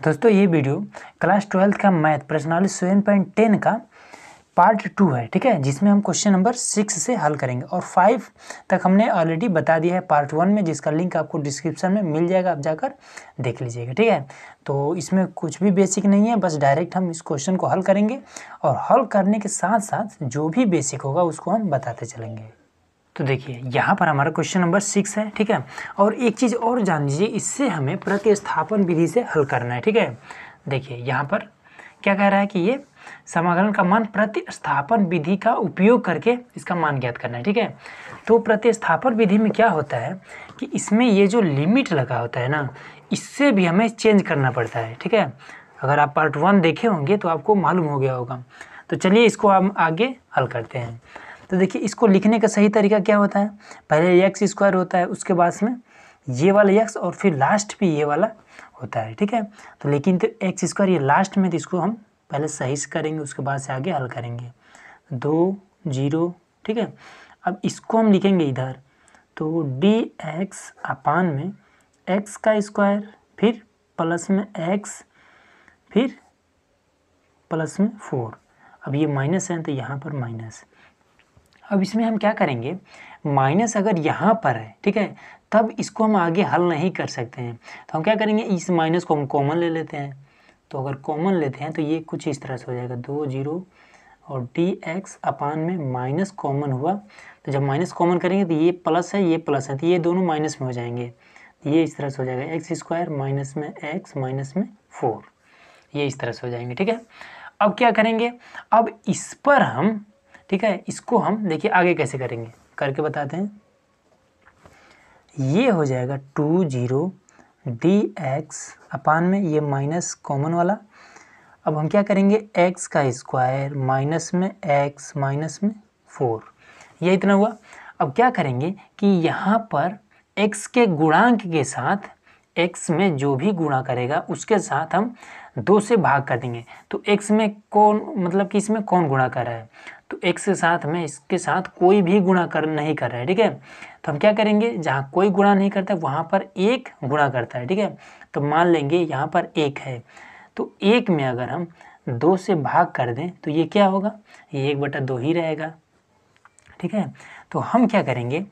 दोस्तों ये video class 12 का मैथ प्रश्नावली 7.10 का पार्ट 2 है, ठीक है, जिसमें हम क्वेश्चन नंबर 6 से हल करेंगे और 5 तक हमने ऑलरेडी बता दिया है पार्ट 1 में, जिसका लिंक आपको डिस्क्रिप्शन में मिल जाएगा, आप जाकर देख लीजिएगा, ठीक है। तो इसमें कुछ भी बेसिक नहीं है, बस डायरेक्ट हम इस क्वेश्चन को हल करेंगे और हल करने के साथ साथ जो भी बेसिक होगा उसको हम बताते चलेंगे। तो देखिए यहाँ पर हमारा क्वेश्चन नंबर 6 है, ठीक है। और एक चीज़ और जान लीजिए, इससे हमें प्रतिस्थापन विधि से हल करना है, ठीक है। देखिए यहाँ पर क्या कह रहा है कि ये समाकलन का मान प्रतिस्थापन विधि का उपयोग करके इसका मान ज्ञात करना है, ठीक है। तो प्रतिस्थापन विधि में क्या होता है कि इसमें ये जो लिमिट लगा होता है ना, इससे भी हमें चेंज करना पड़ता है, ठीक है। अगर आप पार्ट 1 देखे होंगे तो आपको मालूम हो गया होगा। तो चलिए इसको हम आगे हल करते हैं। तो देखिए इसको लिखने का सही तरीका क्या होता है, पहले एक्स स्क्वायर होता है, उसके बाद में ये वाला एक्स और फिर लास्ट भी ये वाला होता है, ठीक है। तो लेकिन तो एक्स स्क्वायर ये लास्ट में, तो इसको हम पहले सही से करेंगे, उसके बाद से आगे हल करेंगे। 2 0, ठीक है। अब इसको हम लिखेंगे इधर, तो डी एक्स अपान में एक्स का स्क्वायर, फिर प्लस में एक्स, फिर प्लस में 4। अब ये माइनस है तो यहाँ पर माइनस। अब इसमें हम क्या करेंगे, माइनस अगर यहाँ पर है, ठीक है, तब इसको हम आगे हल नहीं कर सकते हैं। तो हम क्या करेंगे, इस माइनस को हम कॉमन ले लेते हैं। तो अगर कॉमन लेते हैं तो ये कुछ इस तरह से हो जाएगा, 2 0 और डी एक्स अपान में माइनस कॉमन हुआ। तो जब माइनस कॉमन करेंगे तो ये प्लस है, ये प्लस है, तो ये दोनों माइनस में हो जाएंगे। ये इस तरह से हो जाएगा, एक्स स्क्वायर माइनस में एक्स माइनस में 4, ये इस तरह से हो जाएंगे, ठीक है। अब क्या करेंगे, अब इस पर हम, ठीक है, इसको हम देखिए आगे कैसे करेंगे करके बताते हैं। ये हो जाएगा 2 0 डी एक्स अपान में ये माइनस कॉमन वाला। अब हम क्या करेंगे, एक्स का स्क्वायर माइनस में एक्स माइनस में 4, ये इतना हुआ। अब क्या करेंगे कि यहाँ पर एक्स के गुणांक के साथ एक्स में जो भी गुणा करेगा उसके साथ हम 2 से भाग कर देंगे। तो एक्स में कौन, मतलब कि इसमें कौन गुणा कर रहा है, तो एक्स के साथ में इसके साथ कोई भी गुणा नहीं कर रहा है, ठीक है। तो हम क्या करेंगे, जहाँ कोई गुणा नहीं करता है वहाँ पर एक गुणा करता है, ठीक है। तो मान लेंगे यहाँ पर 1 है, तो 1 में अगर हम 2 से भाग कर दें तो ये क्या होगा, ये 1/2 ही रहेगा, ठीक है। तो हम क्या करेंगे,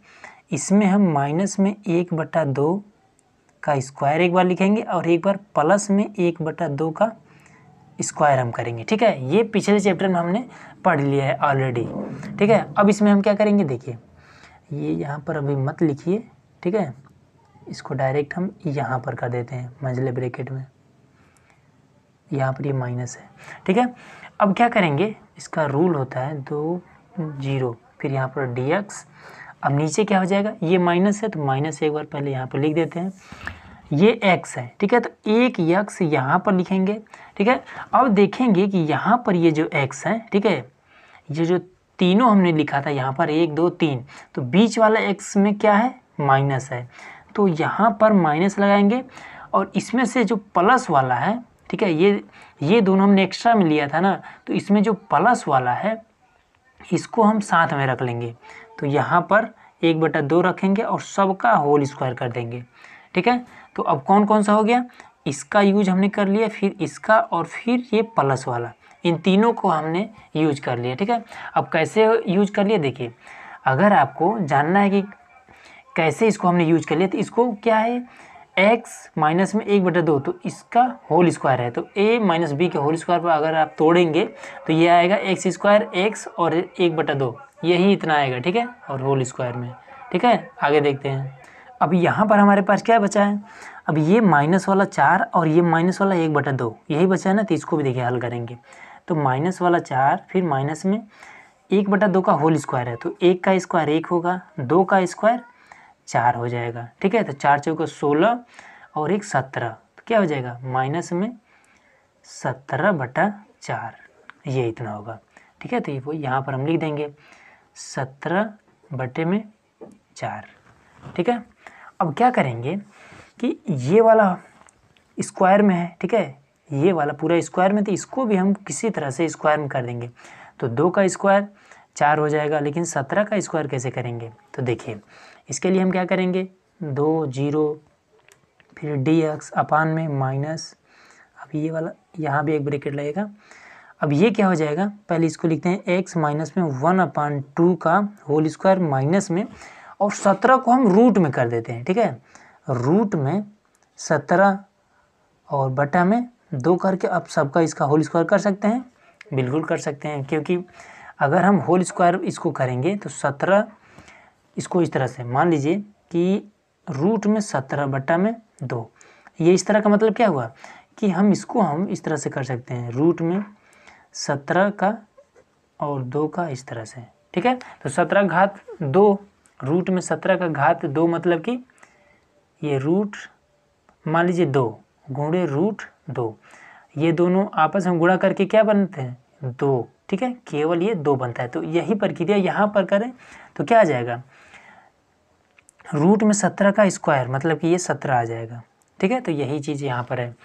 इसमें हम माइनस में 1/2 का स्क्वायर एक बार लिखेंगे और एक बार प्लस में 1/2 का स्क्वायर हम करेंगे, ठीक है। ये पिछले चैप्टर में हमने पढ़ लिया है ऑलरेडी, ठीक है। अब इसमें हम क्या करेंगे, देखिए ये यहाँ पर अभी मत लिखिए, ठीक है, इसको डायरेक्ट हम यहाँ पर कर देते हैं मंझले ब्रैकेट में, यहाँ पर ये माइनस है, ठीक है। अब क्या करेंगे, इसका रूल होता है 2 0, फिर यहाँ पर डी एक्स। अब नीचे क्या हो जाएगा, ये माइनस है तो माइनस एक बार पहले यहाँ पर लिख देते हैं, ये x है, ठीक है। तो एक x यहाँ पर लिखेंगे, ठीक है। अब देखेंगे कि यहाँ पर ये जो x है, ठीक है, ये जो तीनों हमने लिखा था यहाँ पर 1 2 3, तो बीच वाला x में क्या है, माइनस है, तो यहाँ पर माइनस लगाएंगे। और इसमें से जो प्लस वाला है, ठीक है, ये दोनों हमने एक्स्ट्रा में लिया था ना, तो इसमें जो प्लस वाला है इसको हम साथ में रख लेंगे। तो यहाँ पर 1/2 रखेंगे और सबका होल स्क्वायर कर देंगे, ठीक है। तो अब कौन कौन सा हो गया, इसका यूज हमने कर लिया, फिर इसका, और फिर ये प्लस वाला, इन तीनों को हमने यूज कर लिया, ठीक है। अब कैसे यूज कर लिया, देखिए अगर आपको जानना है कि कैसे इसको हमने यूज कर लिया, तो इसको क्या है, x माइनस में 1/2, तो इसका होल स्क्वायर है, तो a माइनस बी के होल स्क्वायर पर अगर आप तोड़ेंगे तो ये आएगा एक्स स्क्वायर x और 1/2, यही इतना आएगा, ठीक है, और होल स्क्वायर में, ठीक है। आगे देखते हैं। अब यहाँ पर हमारे पास क्या बचा है, अब ये माइनस वाला 4 और ये माइनस वाला 1/2 यही बचा है ना, तो इसको भी देखिए हल करेंगे। तो माइनस वाला 4 फिर माइनस में 1/2 का होल स्क्वायर है, तो 1 का स्क्वायर 1 होगा, 2 का स्क्वायर 4 हो जाएगा, ठीक है। तो 4 चौका 16 और 1 17, तो क्या हो जाएगा, माइनस में 17/4, ये इतना होगा, ठीक है। तो ये वो यहाँ पर हम लिख देंगे 17/4, ठीक है। अब क्या करेंगे कि ये वाला स्क्वायर में है, ठीक है, ये वाला पूरा स्क्वायर में, तो इसको भी हम किसी तरह से स्क्वायर में कर देंगे। तो 2 का स्क्वायर 4 हो जाएगा, लेकिन 17 का स्क्वायर कैसे करेंगे, तो देखिए इसके लिए हम क्या करेंगे, 2 0 फिर डी एक्स अपान में माइनस, अब अब ये वाला यहाँ भी एक ब्रैकेट लगेगा। अब ये क्या हो जाएगा, पहले इसको लिखते हैं x माइनस में 1/2 का होल स्क्वायर माइनस में, और 17 को हम रूट में कर देते हैं। ठीक है, रूट में 17 और बटा में 2 करके अब सबका इसका होल स्क्वायर कर सकते हैं, बिल्कुल कर सकते हैं, क्योंकि अगर हम होल स्क्वायर इसको करेंगे तो 17 इसको इस तरह से मान लीजिए कि रूट में 17 बटा में 2, ये इस तरह का मतलब क्या हुआ कि हम इसको हम इस तरह से कर सकते हैं, रूट में 17 का और 2 का इस तरह से। ठीक है, तो 17 घात 2 रूट में 17 का घात 2 मतलब कि ये रूट मान लीजिए 2 गुणे रूट 2, ये दोनों आपस में गुणा करके क्या बनते हैं 2। ठीक है, केवल ये 2 बनता है। तो यही प्रक्रिया यहाँ पर करें तो क्या आ जाएगा, रूट में 17 का स्क्वायर मतलब कि ये 17 आ जाएगा। ठीक है, तो यही चीज़ यहाँ पर है।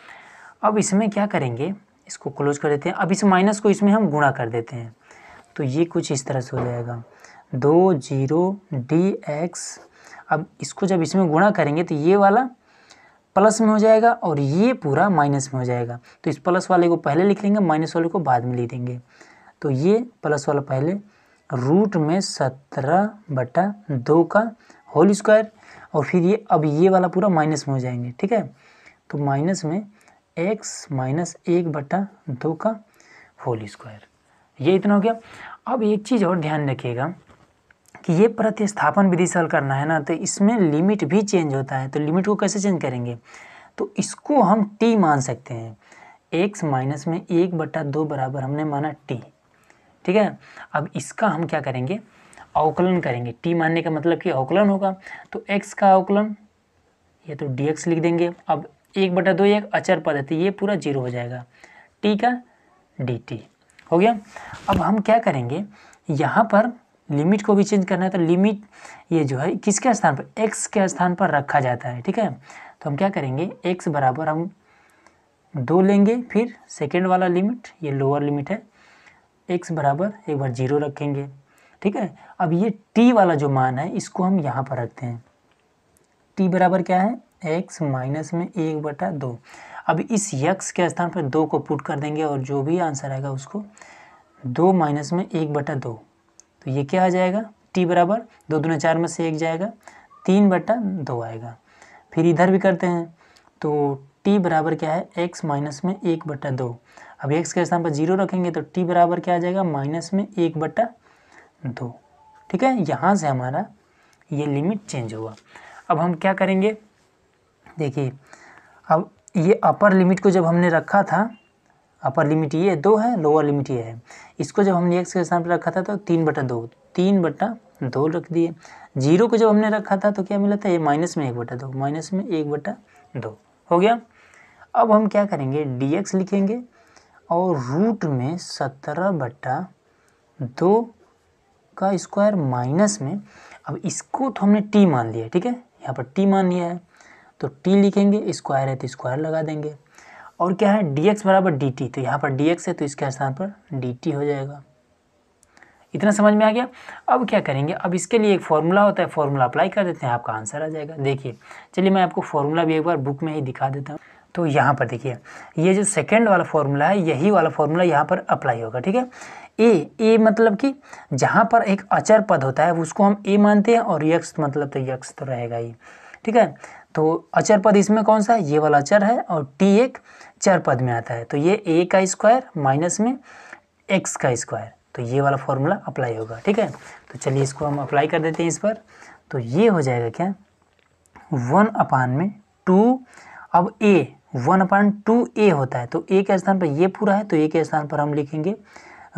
अब इसमें क्या करेंगे, इसको क्लोज कर देते हैं। अब इस माइनस को इसमें हम गुणा कर देते हैं, तो ये कुछ इस तरह से हो जाएगा 2 0 dx। अब इसको जब इसमें गुणा करेंगे तो ये वाला प्लस में हो जाएगा और ये पूरा माइनस में हो जाएगा। तो इस प्लस वाले को पहले लिख लेंगे, माइनस वाले को बाद में लिख देंगे। तो ये प्लस वाला पहले रूट में 17/2 का होल स्क्वायर, और फिर ये अब ये वाला पूरा माइनस में हो जाएंगे। ठीक है, तो माइनस में x माइनस 1/2 का होल स्क्वायर, ये इतना हो गया। अब एक चीज़ और ध्यान रखिएगा कि ये प्रतिस्थापन विधि से हल करना है ना, तो इसमें लिमिट भी चेंज होता है। तो लिमिट को कैसे चेंज करेंगे, तो इसको हम t मान सकते हैं, x माइनस में 1/2 बराबर हमने माना t। ठीक है, अब इसका हम क्या करेंगे, अवकलन करेंगे। t मानने का मतलब कि अवकलन होगा, तो x का अवकलन ये तो dx लिख देंगे। अब 1/2 एक अचर पद है तो ये पूरा 0 हो जाएगा, t का dt हो गया। अब हम क्या करेंगे, यहाँ पर लिमिट को भी चेंज करना है, तो लिमिट ये जो है किसके स्थान पर, x के स्थान पर रखा जाता है। ठीक है, तो हम क्या करेंगे, x बराबर हम 2 लेंगे, फिर सेकेंड वाला लिमिट ये लोअर लिमिट है, x बराबर एक बार 0 रखेंगे। ठीक है, अब ये t वाला जो मान है इसको हम यहाँ पर रखते हैं, t बराबर क्या है, x माइनस में 1/2। अब इस x के स्थान पर 2 को पुट कर देंगे और जो भी आंसर आएगा उसको 2 माइनस में 1/2, तो ये क्या आ जाएगा, t बराबर 2 दूना 4 में से 1 जाएगा, 3/2 आएगा। फिर इधर भी करते हैं, तो t बराबर क्या है, x माइनस में 1/2। अब x के स्थान पर 0 रखेंगे तो t बराबर क्या आ जाएगा, माइनस में 1/2। ठीक है, यहाँ से हमारा ये लिमिट चेंज हुआ। अब हम क्या करेंगे, देखिए अब ये अपर लिमिट को जब हमने रखा था, अपर लिमिट ये 2 है, लोअर लिमिट ये है, इसको जब हमने x के स्थान पर रखा था तो 3/2 रख दिए। 0 को जब हमने रखा था तो क्या मिला था, ये माइनस में 1/2, माइनस में 1/2 हो गया। अब हम क्या करेंगे, dx लिखेंगे और रूट में 17/2 का स्क्वायर माइनस में, अब इसको तो हमने t मान लिया। ठीक है, यहाँ पर t मान लिया है तो t लिखेंगे, स्क्वायर है तो स्क्वायर लगा देंगे, और क्या है dx बराबर dt, तो यहाँ पर dx है तो इसके स्थान पर dt हो जाएगा। इतना समझ में आ गया। अब क्या करेंगे, अब इसके लिए एक फॉर्मूला होता है, फॉर्मूला अप्लाई कर देते हैं, आपका आंसर आ जाएगा। देखिए चलिए मैं आपको फॉर्मूला भी एक बार बुक में ही दिखा देता हूँ। तो यहाँ पर देखिए ये जो सेकेंड वाला फॉर्मूला है, यही वाला फॉर्मूला यहाँ पर अप्लाई होगा। ठीक है, ए मतलब कि जहाँ पर एक अचर पद होता है उसको हम ए मानते हैं, और यक्स मतलब तो यक्स तो रहेगा ही। ठीक है, तो अचर पद इसमें कौन सा है, ये वाला अचर है, और टी एक चर पद में आता है, तो ये ए का स्क्वायर माइनस में एक्स का स्क्वायर, तो ये वाला फॉर्मूला अप्लाई होगा। ठीक है, तो चलिए इसको हम अप्लाई कर देते हैं इस पर। तो ये हो जाएगा क्या, 1/2, अब ए 1/2 होता है, तो ए के स्थान पर ये पूरा है, तो ए के स्थान पर हम लिखेंगे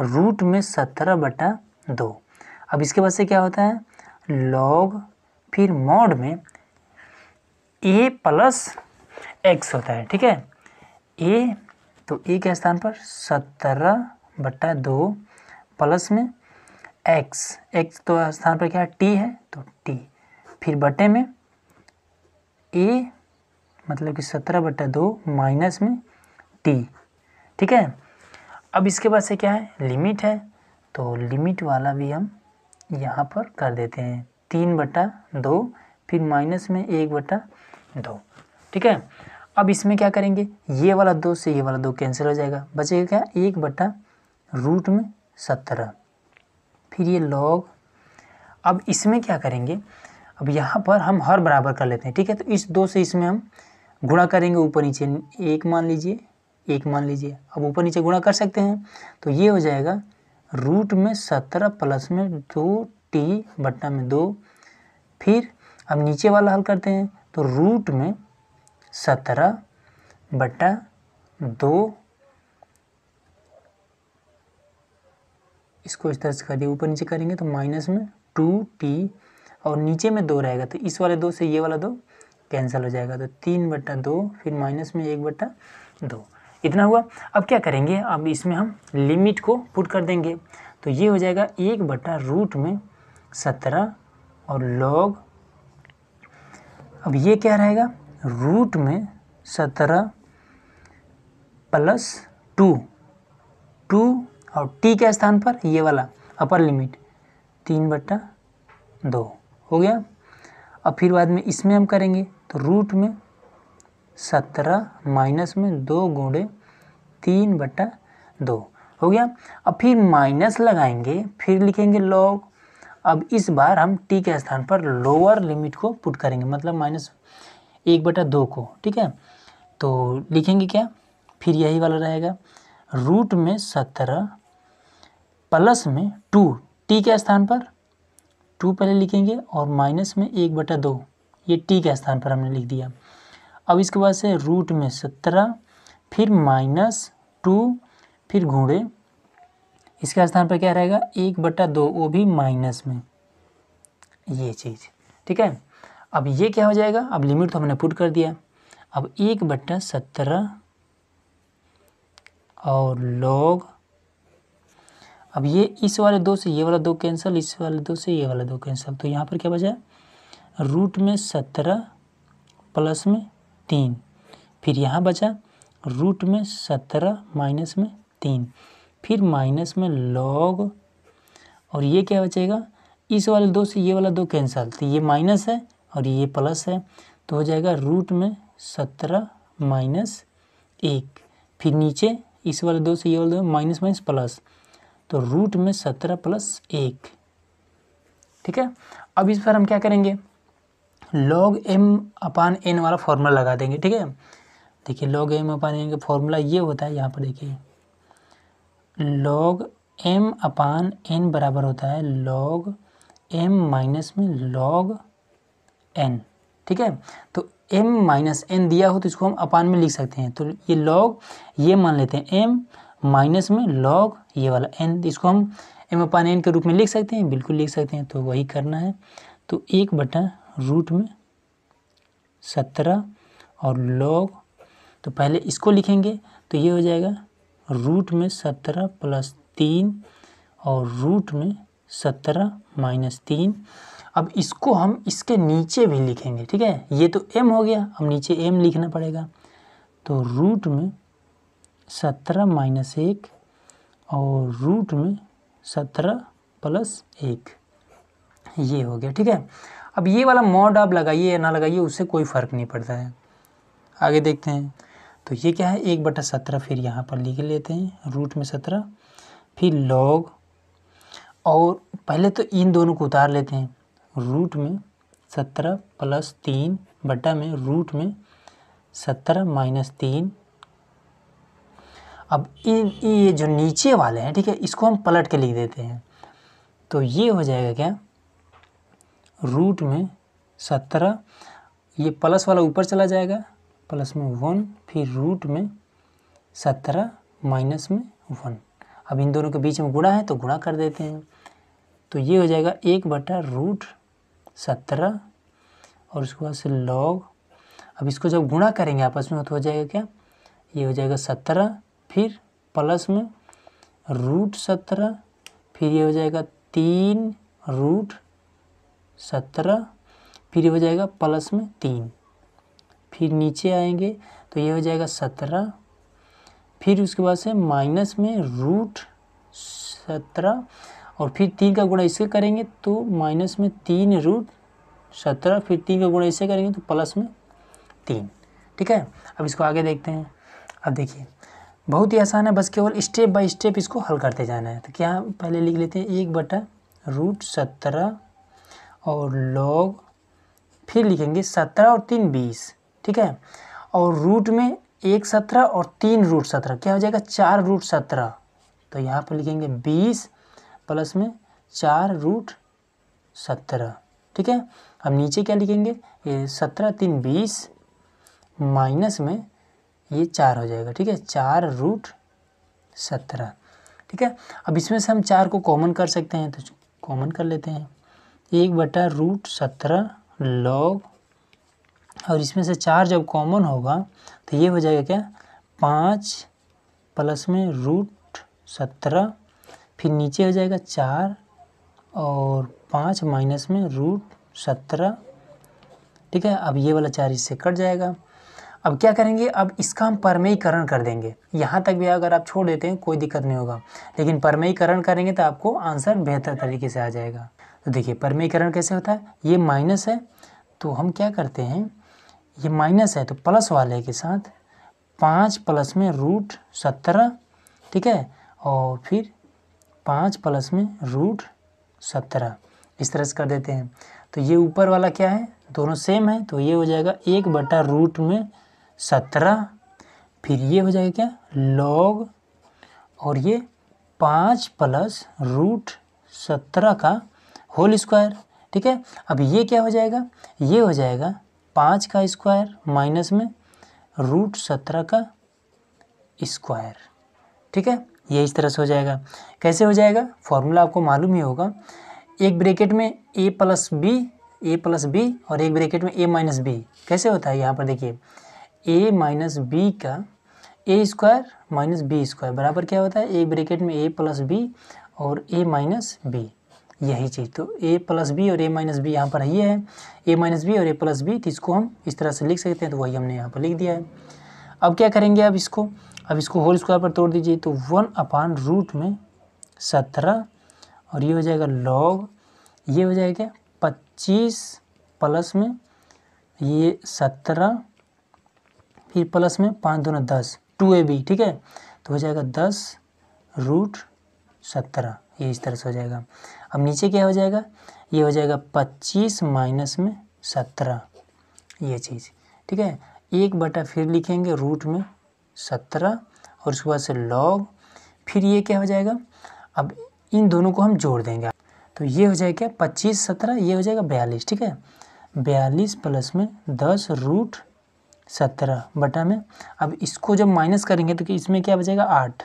रूट में 17/2। अब इसके बाद से क्या होता है, लॉग फिर मॉड में ए प्लस एक्स होता है। ठीक है, ए तो ए के स्थान पर 17/2 प्लस में एक्स, एक्स तो स्थान पर क्या है टी है, तो टी, फिर बटे में ए मतलब कि 17/2 माइनस में टी। ठीक है, अब इसके बाद से क्या है, लिमिट है, तो लिमिट वाला भी हम यहाँ पर कर देते हैं 3/2, फिर माइनस में 1/2। ठीक है, अब इसमें क्या करेंगे, ये वाला 2 से ये वाला 2 कैंसिल हो जाएगा, बचेगा क्या 1/√17। फिर ये लॉग, अब इसमें क्या करेंगे, अब यहाँ पर हम हर बराबर कर लेते हैं, ठीक है। तो इस 2 से इसमें हम गुणा करेंगे, ऊपर नीचे 1 मान लीजिए, 1 मान लीजिए। अब ऊपर नीचे गुणा कर सकते हैं, तो ये हो जाएगा √17 प्लस में 2t/2। फिर अब नीचे वाला हल करते हैं, तो √17/2, इसको इस तरह से कर दिया, ऊपर नीचे करेंगे तो माइनस में 2t और नीचे में 2 रहेगा, तो इस वाले 2 से ये वाला 2 कैंसिल हो जाएगा, तो 3/2, फिर माइनस में 1/2, इतना हुआ। अब क्या करेंगे, अब इसमें हम लिमिट को पुट कर देंगे, तो ये हो जाएगा 1/√17 और लॉग, अब ये क्या रहेगा √17 प्लस 2 और t के स्थान पर ये वाला अपर लिमिट 3/2 हो गया। अब फिर बाद में इसमें हम करेंगे, तो √17 माइनस में 2 गुणे 3/2 हो गया। अब फिर माइनस लगाएंगे, फिर लिखेंगे लॉग। अब इस बार हम t के स्थान पर लोअर लिमिट को पुट करेंगे, मतलब -1/2 को, ठीक है। तो लिखेंगे क्या, फिर यही वाला रहेगा √17 प्लस में 2, t के स्थान पर 2 पहले लिखेंगे और माइनस में 1/2, ये t के स्थान पर हमने लिख दिया। अब इसके बाद से √17 फिर -2 फिर गुणे, इसके स्थान पर क्या रहेगा 1/2, वो भी माइनस में, ये चीज़, ठीक है। अब ये क्या हो जाएगा, अब लिमिट तो हमने पुट कर दिया। अब 1/17 और लॉग, अब ये इस वाले 2 से ये वाला 2 कैंसिल, इस वाले 2 से ये वाला 2 कैंसिल, तो यहाँ पर क्या बचा √17 प्लस में 3, फिर यहाँ बचा √17 माइनस में 3, फिर माइनस में लॉग, और ये क्या बचेगा, इस वाले 2 से ये वाला 2 कैंसिल, तो ये माइनस है और ये प्लस है, तो हो जाएगा √17 माइनस 1, फिर नीचे इस वाले 2 से ये वाला 2 माइनस माइनस प्लस, तो √17 प्लस 1, ठीक है। अब इस पर हम क्या करेंगे, log m/n वाला फॉर्मूला लगा देंगे, ठीक है। देखिए log m/n का फॉर्मूला ये होता है, यहाँ पर देखिए log m/n बराबर होता है log m माइनस में log n, ठीक है। तो m-n दिया हो तो इसको हम अपान में लिख सकते हैं, तो ये log ये मान लेते हैं m माइनस में log ये वाला n, इसको हम m/n के रूप में लिख सकते हैं, बिल्कुल लिख सकते हैं, तो वही करना है। तो 1/√17 और log, तो पहले इसको लिखेंगे, तो ये हो जाएगा √17 प्लस 3 और √17 माइनस 3। अब इसको हम इसके नीचे भी लिखेंगे, ठीक है, ये तो m हो गया, अब नीचे m लिखना पड़ेगा, तो √17 माइनस 1 और √17 प्लस 1, ये हो गया, ठीक है। अब ये वाला मॉड आप लगाइए या ना लगाइए, उससे कोई फ़र्क नहीं पड़ता है। आगे देखते हैं, तो ये क्या है 1/17, फिर यहाँ पर लिख लेते हैं √17, फिर log, और पहले तो इन दोनों को उतार लेते हैं, √17 प्लस 3 बटा में √17 माइनस 3। अब ये जो नीचे वाले हैं, ठीक है, इसको हम पलट के लिख देते हैं, तो ये हो जाएगा क्या √17, ये प्लस वाला ऊपर चला जाएगा, प्लस में 1, फिर √17 माइनस में 1। अब इन दोनों के बीच में गुणा है तो गुणा कर देते हैं, तो ये हो जाएगा 1/√17 और उसके बाद से log। अब इसको जब गुणा करेंगे आपस में तो हो जाएगा क्या, ये हो जाएगा 17, फिर प्लस में √17, फिर ये हो जाएगा 3√17, फिर ये हो जाएगा प्लस में 3, फिर नीचे आएंगे तो ये हो जाएगा 17, फिर उसके बाद से माइनस में √17 और फिर 3 का गुणा इससे करेंगे तो माइनस में 3√17, फिर 3 का गुणा इससे करेंगे तो प्लस में 3, ठीक है। अब इसको आगे देखते हैं। अब देखिए बहुत ही आसान है, बस केवल स्टेप बाय स्टेप इसको हल करते जाना है। तो क्या पहले लिख लेते हैं 1/√17 और लॉग, फिर लिखेंगे 17 और 3 20, ठीक है। और रूट में 1 17 और 3√17 क्या हो जाएगा 4√17। तो यहाँ पर लिखेंगे 20 प्लस में 4√17, ठीक है। अब नीचे क्या लिखेंगे, ये 17 3 20 माइनस में ये 4 हो जाएगा, ठीक है, 4√17, ठीक है। अब इसमें से हम 4 को कॉमन कर सकते हैं, तो कॉमन कर लेते हैं। 1/√17 लॉग, और इसमें से 4 जब कॉमन होगा तो ये हो जाएगा क्या 5 प्लस में √17, फिर नीचे हो जाएगा 4 और 5 माइनस में √17, ठीक है। अब ये वाला 4 इससे कट जाएगा। अब क्या करेंगे, अब इसका हम परमेयीकरण कर देंगे। यहाँ तक भी अगर आप छोड़ देते हैं कोई दिक्कत नहीं होगा, लेकिन परमेयीकरण करेंगे तो आपको आंसर बेहतर तरीके से आ जाएगा। तो देखिए परमेयीकरण कैसे होता है, ये माइनस है तो हम क्या करते हैं, ये माइनस है तो प्लस वाले के साथ 5 प्लस में √17, ठीक है, और फिर 5 प्लस में √17 इस तरह से कर देते हैं। तो ये ऊपर वाला क्या है, दोनों सेम है, तो ये हो जाएगा 1/√17, फिर ये हो जाएगा क्या लॉग, और ये 5 प्लस √17 का होल स्क्वायर, ठीक है। अब ये क्या हो जाएगा, ये हो जाएगा 5 का स्क्वायर माइनस में √17 का स्क्वायर, ठीक है। ये इस तरह से हो जाएगा। कैसे हो जाएगा, फॉर्मूला आपको मालूम ही होगा। एक ब्रैकेट में a प्लस बी और एक ब्रैकेट में a माइनस बी। कैसे होता है, यहाँ पर देखिए a माइनस बी का a square minus b square बराबर क्या होता है, एक ब्रैकेट में a प्लस बी और a माइनस बी, यही चीज़। तो a प्लस बी और a माइनस बी यहाँ पर ये है, a माइनस बी और a प्लस बी, तो इसको हम इस तरह से लिख सकते हैं, तो वही हमने यहाँ पर लिख दिया है। अब क्या करेंगे, अब इसको होल स्क्वायर पर तोड़ दीजिए, तो 1/√17 और ये हो जाएगा लॉग, ये हो जाएगा 25 प्लस में ये 17, फिर प्लस में 5 दूना 10 2ab, ठीक है, तो हो जाएगा 10√17, ये इस तरह से हो जाएगा। अब नीचे क्या हो जाएगा, ये हो जाएगा 25 माइनस में 17, ये चीज़, ठीक है। 1/, फिर लिखेंगे रूट में 17 और उसके बाद से लॉग, फिर ये क्या हो जाएगा, अब इन दोनों को हम जोड़ देंगे, तो ये हो जाएगा 25 17, ये हो जाएगा 42, ठीक है। 42 प्लस में 10√17 बटा में, अब इसको जब माइनस करेंगे तो इसमें क्या बचेगा 8,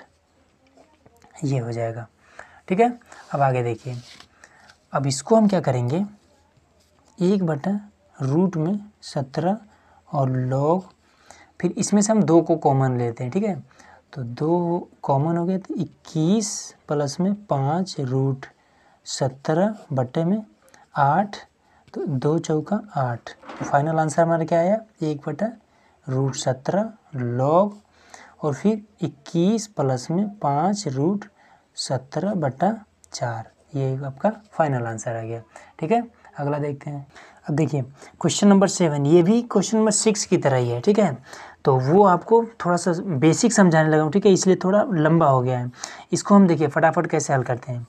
ये हो जाएगा, ठीक है। अब आगे देखिए, अब इसको हम क्या करेंगे, 1/√17 और लॉग, फिर इसमें से हम 2 को कॉमन लेते हैं, ठीक है, तो 2 कॉमन हो गए, तो 21 प्लस में 5√17 बटे में 8, तो 2 चौका 8, तो फाइनल आंसर हमारा क्या आया 1/√17 लॉग, और फिर 21 प्लस में 5√17 बटा 4, ये आपका फाइनल आंसर आ गया, ठीक है। अगला देखते हैं। अब देखिए क्वेश्चन नंबर 7, ये भी क्वेश्चन नंबर 6 की तरह ही है, ठीक है, तो वो आपको थोड़ा सा बेसिक समझाने लगा हूँ, ठीक है, इसलिए थोड़ा लंबा हो गया है। इसको हम देखिए फटाफट कैसे हल करते हैं।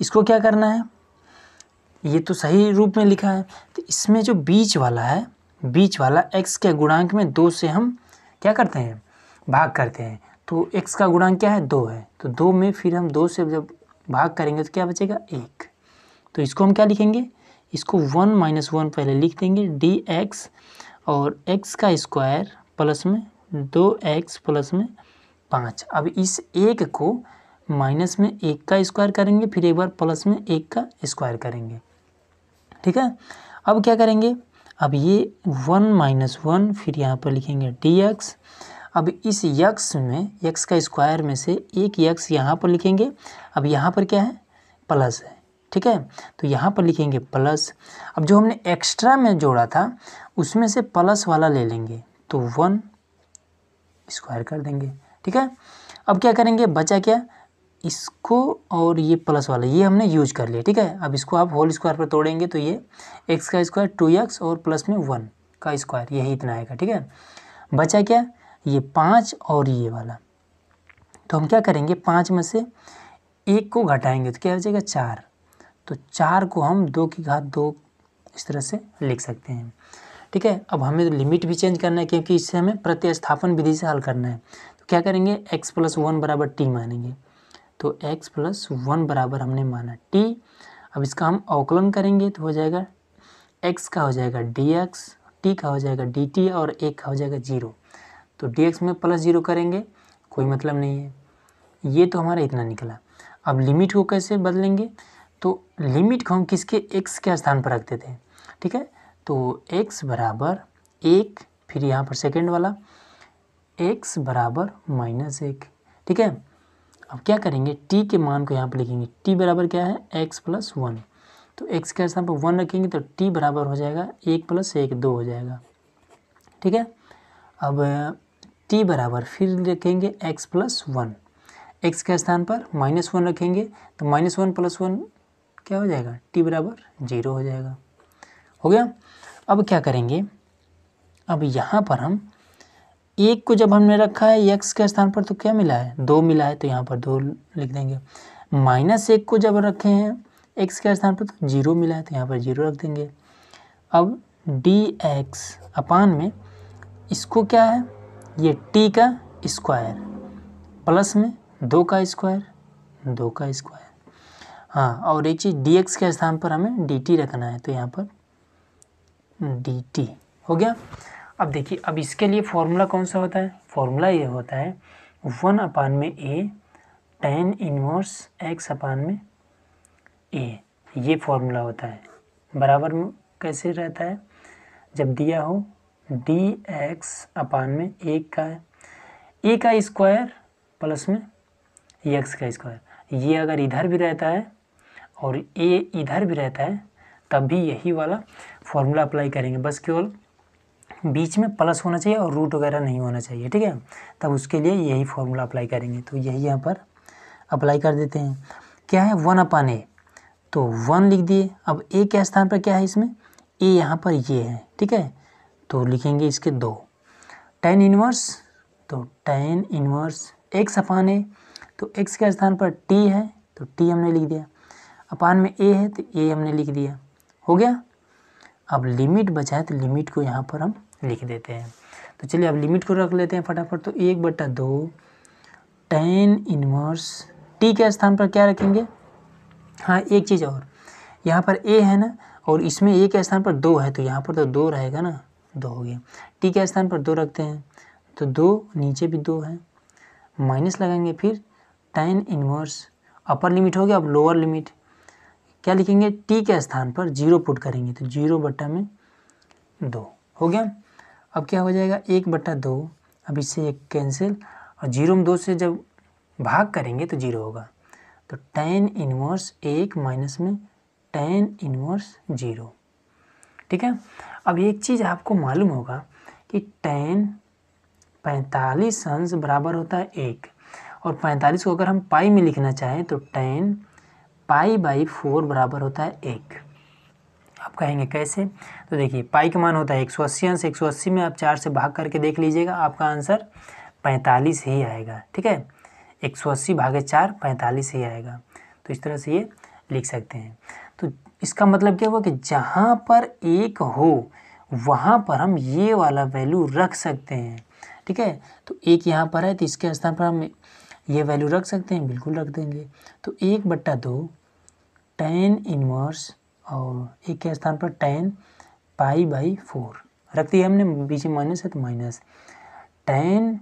इसको क्या करना है, ये तो सही रूप में लिखा है, तो इसमें जो बीच वाला है, बीच वाला x के गुणांक में 2 से हम क्या करते हैं, भाग करते हैं, तो x का गुणांक क्या है 2 है, तो 2 में फिर हम 2 से जब भाग करेंगे तो क्या बचेगा 1, तो इसको हम क्या लिखेंगे, इसको 1 - 1 पहले लिख देंगे dx, और x का स्क्वायर प्लस में 2x प्लस में 5। अब इस 1 को माइनस में 1 का स्क्वायर करेंगे, फिर एक बार प्लस में 1 का स्क्वायर करेंगे, ठीक है। अब क्या करेंगे, अब ये 1 - 1 फिर यहाँ पर लिखेंगे dx। अब इस x में x का स्क्वायर में से एक x यहाँ पर लिखेंगे, अब यहाँ पर क्या है प्लस है, ठीक है, तो यहाँ पर लिखेंगे प्लस। अब जो हमने एक्स्ट्रा में जोड़ा था उसमें से प्लस वाला ले लेंगे, तो 1 स्क्वायर कर देंगे, ठीक है। अब क्या करेंगे, बचा क्या, इसको और ये प्लस वाला ये हमने यूज कर लिया, ठीक है। अब इसको आप होल स्क्वायर पर तोड़ेंगे तो ये x का स्क्वायर 2x और प्लस में 1 का स्क्वायर, यही इतना आएगा, ठीक है। बचा क्या, ये 5 और ये वाला। तो हम क्या करेंगे, 5 में से 1 को घटाएंगे तो क्या हो जाएगा 4। तो 4 को हम 2 की घात 2 इस तरह से लिख सकते हैं। ठीक है, अब हमें लिमिट भी चेंज करना है क्योंकि इससे हमें प्रतिस्थापन विधि से हल करना है। तो क्या करेंगे, x + 1 बराबर t मानेंगे। तो x + 1 बराबर हमने माना t। अब इसका हम अवकलन करेंगे तो हो जाएगा x का हो जाएगा dx, t का हो जाएगा dt और 1 का हो जाएगा 0। तो dx में +0 करेंगे कोई मतलब नहीं है, ये तो हमारा इतना निकला। अब लिमिट को कैसे बदलेंगे, तो लिमिट को हम किसके, x के स्थान पर रखते थे। ठीक है, तो x बराबर 1, फिर यहाँ पर सेकेंड वाला x बराबर -1। ठीक है, अब क्या करेंगे, t के मान को यहाँ पर लिखेंगे। t बराबर क्या है, x + 1। तो x के स्थान पर 1 रखेंगे तो t बराबर हो जाएगा 1 + 1 2 हो जाएगा। ठीक है, अब t बराबर फिर लिखेंगे x + 1। x के स्थान पर -1 रखेंगे तो -1 + 1 क्या हो जाएगा, t बराबर 0 हो जाएगा। हो गया। अब क्या करेंगे, अब यहाँ पर हम 1 को जब हमने रखा है x के स्थान पर तो क्या मिला है, 2 मिला है, तो यहाँ पर 2 लिख देंगे। -1 को जब रखे हैं x के स्थान पर तो 0 मिला है, तो यहाँ पर 0 रख देंगे। अब dx अपान में इसको क्या है, ये t का स्क्वायर प्लस में 2 का स्क्वायर, 2 का स्क्वायर। हाँ, और एक चीज़ dx के स्थान पर हमें dt रखना है, तो यहाँ पर dt हो गया। अब देखिए, अब इसके लिए फॉर्मूला कौन सा होता है, फॉर्मूला ये होता है 1/a tan इनवर्स x अपान में a, ये फॉर्मूला होता है। बराबर में कैसे रहता है, जब दिया हो dx अपान में 1 का a का स्क्वायर प्लस में x का स्क्वायर, ये अगर इधर भी रहता है और a इधर भी रहता है तब भी यही वाला फॉर्मूला अप्लाई करेंगे, बस केवल बीच में प्लस होना चाहिए और रूट वगैरह नहीं होना चाहिए। ठीक है, तब उसके लिए यही फॉर्मूला अप्लाई करेंगे। तो यही यहाँ पर अप्लाई कर देते हैं। क्या है, 1/a, तो 1 लिख दिए। अब a के स्थान पर क्या है, इसमें a यहाँ पर ये है। ठीक है, तो लिखेंगे इसके 2। tan इनवर्स, तो tan इनवर्स x/a, तो x के स्थान पर t है तो t हमने लिख दिया, अपान में a है तो a हमने लिख दिया। हो गया। अब लिमिट बचा है तो लिमिट को यहाँ पर हम लिख देते हैं। तो चलिए अब लिमिट को रख लेते हैं फटाफट। तो 1/2 tan इनवर्स t के स्थान पर क्या रखेंगे, हाँ एक चीज़ और, यहाँ पर a है ना, और इसमें a के स्थान पर 2 है तो यहाँ पर तो 2 रहेगा ना, 2 हो गया। t के स्थान पर 2 रखते हैं तो 2, नीचे भी 2 है, माइनस लगाएंगे, फिर tan इनवर्स अपर लिमिट हो गया। अब लोअर लिमिट क्या लिखेंगे, t के स्थान पर 0 पुट करेंगे तो 0/2 हो गया। अब क्या हो जाएगा, 1/2, अब इससे एक कैंसिल, और 0 में 2 से जब भाग करेंगे तो 0 होगा। तो tan इनवर्स 1 माइनस में tan इनवर्स 0। ठीक है, अब एक चीज़ आपको मालूम होगा कि tan 45 अंश बराबर होता है 1, और 45 को अगर हम पाई में लिखना चाहें तो tan π/4 बराबर होता है 1। आप कहेंगे कैसे, तो देखिए पाई का मान होता है 180 अंश, 180 में आप 4 से भाग करके देख लीजिएगा, आपका आंसर 45 ही आएगा। ठीक है, 180/4 45 ही आएगा। तो इस तरह से ये लिख सकते हैं। तो इसका मतलब क्या हुआ कि जहाँ पर 1 हो वहाँ पर हम ये वाला वैल्यू रख सकते हैं। ठीक है, तो 1 यहाँ पर है तो इसके स्थान पर हम ये वैल्यू रख सकते हैं, बिल्कुल रख देंगे। तो 1/2 tan इनवर्स और 1 के स्थान पर tan π/4 रख दिया हमने, बीच में माइनस है तो माइनस tan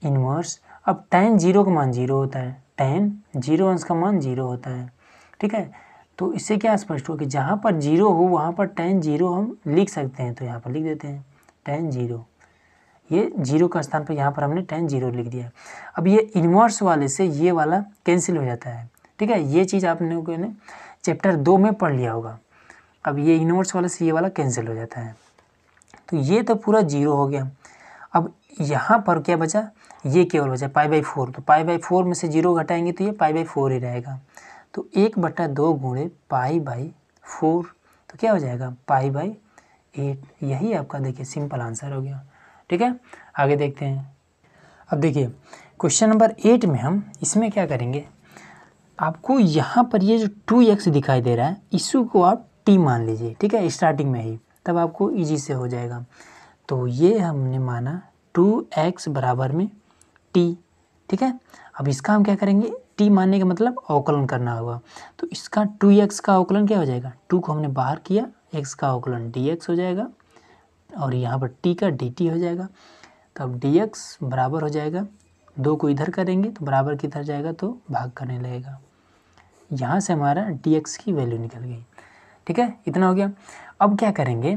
इनवर्स। अब tan 0 का मान 0 होता है, tan 0 अंश का मान 0 होता है। ठीक है, तो इससे क्या स्पष्ट हो कि जहाँ पर 0 हो वहाँ पर tan 0 हम लिख सकते हैं, तो यहाँ पर लिख देते हैं tan 0। ये 0 का स्थान पर यहाँ पर हमने tan 0 लिख दिया। अब ये इन्वर्स वाले से ये वाला कैंसिल हो जाता है। ठीक है, ये चीज़ आप लोगों ने चैप्टर 2 में पढ़ लिया होगा। अब ये इन्वर्स वाले से ये वाला कैंसिल हो जाता है, तो ये तो पूरा 0 हो गया। अब यहाँ पर क्या बचा, ये केवल बचा π/4, तो π/4 में से 0 घटाएंगे तो ये π/4 ही रहेगा। तो 1/2 गुणे π/4 तो क्या हो जाएगा π/8। यही आपका देखिए सिंपल आंसर हो गया। ठीक है, आगे देखते हैं। अब देखिए क्वेश्चन नंबर 8 में हम इसमें क्या करेंगे, आपको यहाँ पर ये जो 2x दिखाई दे रहा है इसी को आप t मान लीजिए, ठीक है, स्टार्टिंग में ही, तब आपको इजी से हो जाएगा। तो ये हमने माना 2x बराबर में t, ठीक है। अब इसका हम क्या करेंगे, t मानने का मतलब अवकलन करना होगा, तो इसका 2x का अवकलन क्या हो जाएगा, 2 को हमने बाहर किया, x का अवकलन dx हो जाएगा और यहाँ पर t का dt हो जाएगा। तो अब dx बराबर हो जाएगा, 2 को इधर करेंगे तो बराबर किधर जाएगा तो भाग करने लगेगा, यहाँ से हमारा dx की वैल्यू निकल गई, ठीक है, इतना हो गया। अब क्या करेंगे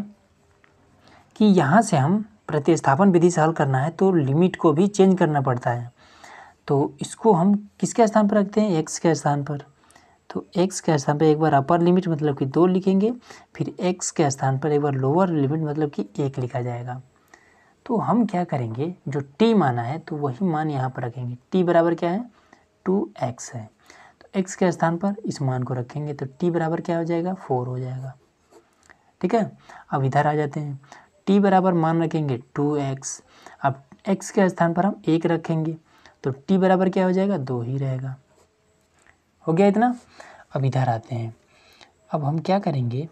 कि यहाँ से हम प्रतिस्थापन विधि से हल करना है तो लिमिट को भी चेंज करना पड़ता है, तो इसको हम किसके स्थान पर रखते हैं, x के स्थान पर। तो x के स्थान पर एक बार अपर लिमिट मतलब कि 2 लिखेंगे, फिर x के स्थान पर एक बार लोअर लिमिट मतलब कि 1 लिखा जाएगा। तो हम क्या करेंगे, जो t माना है तो वही मान यहाँ पर रखेंगे, t बराबर क्या है 2x है, तो x के स्थान पर इस मान को रखेंगे तो t बराबर क्या हो जाएगा 4 हो जाएगा, ठीक है। अब इधर आ जाते हैं, t बराबर मान रखेंगे 2x, अब x के स्थान पर हम 1 रखेंगे तो t बराबर क्या हो जाएगा 2 ही रहेगा, हो गया इतना। अब इधर आते हैं, अब हम क्या करेंगे,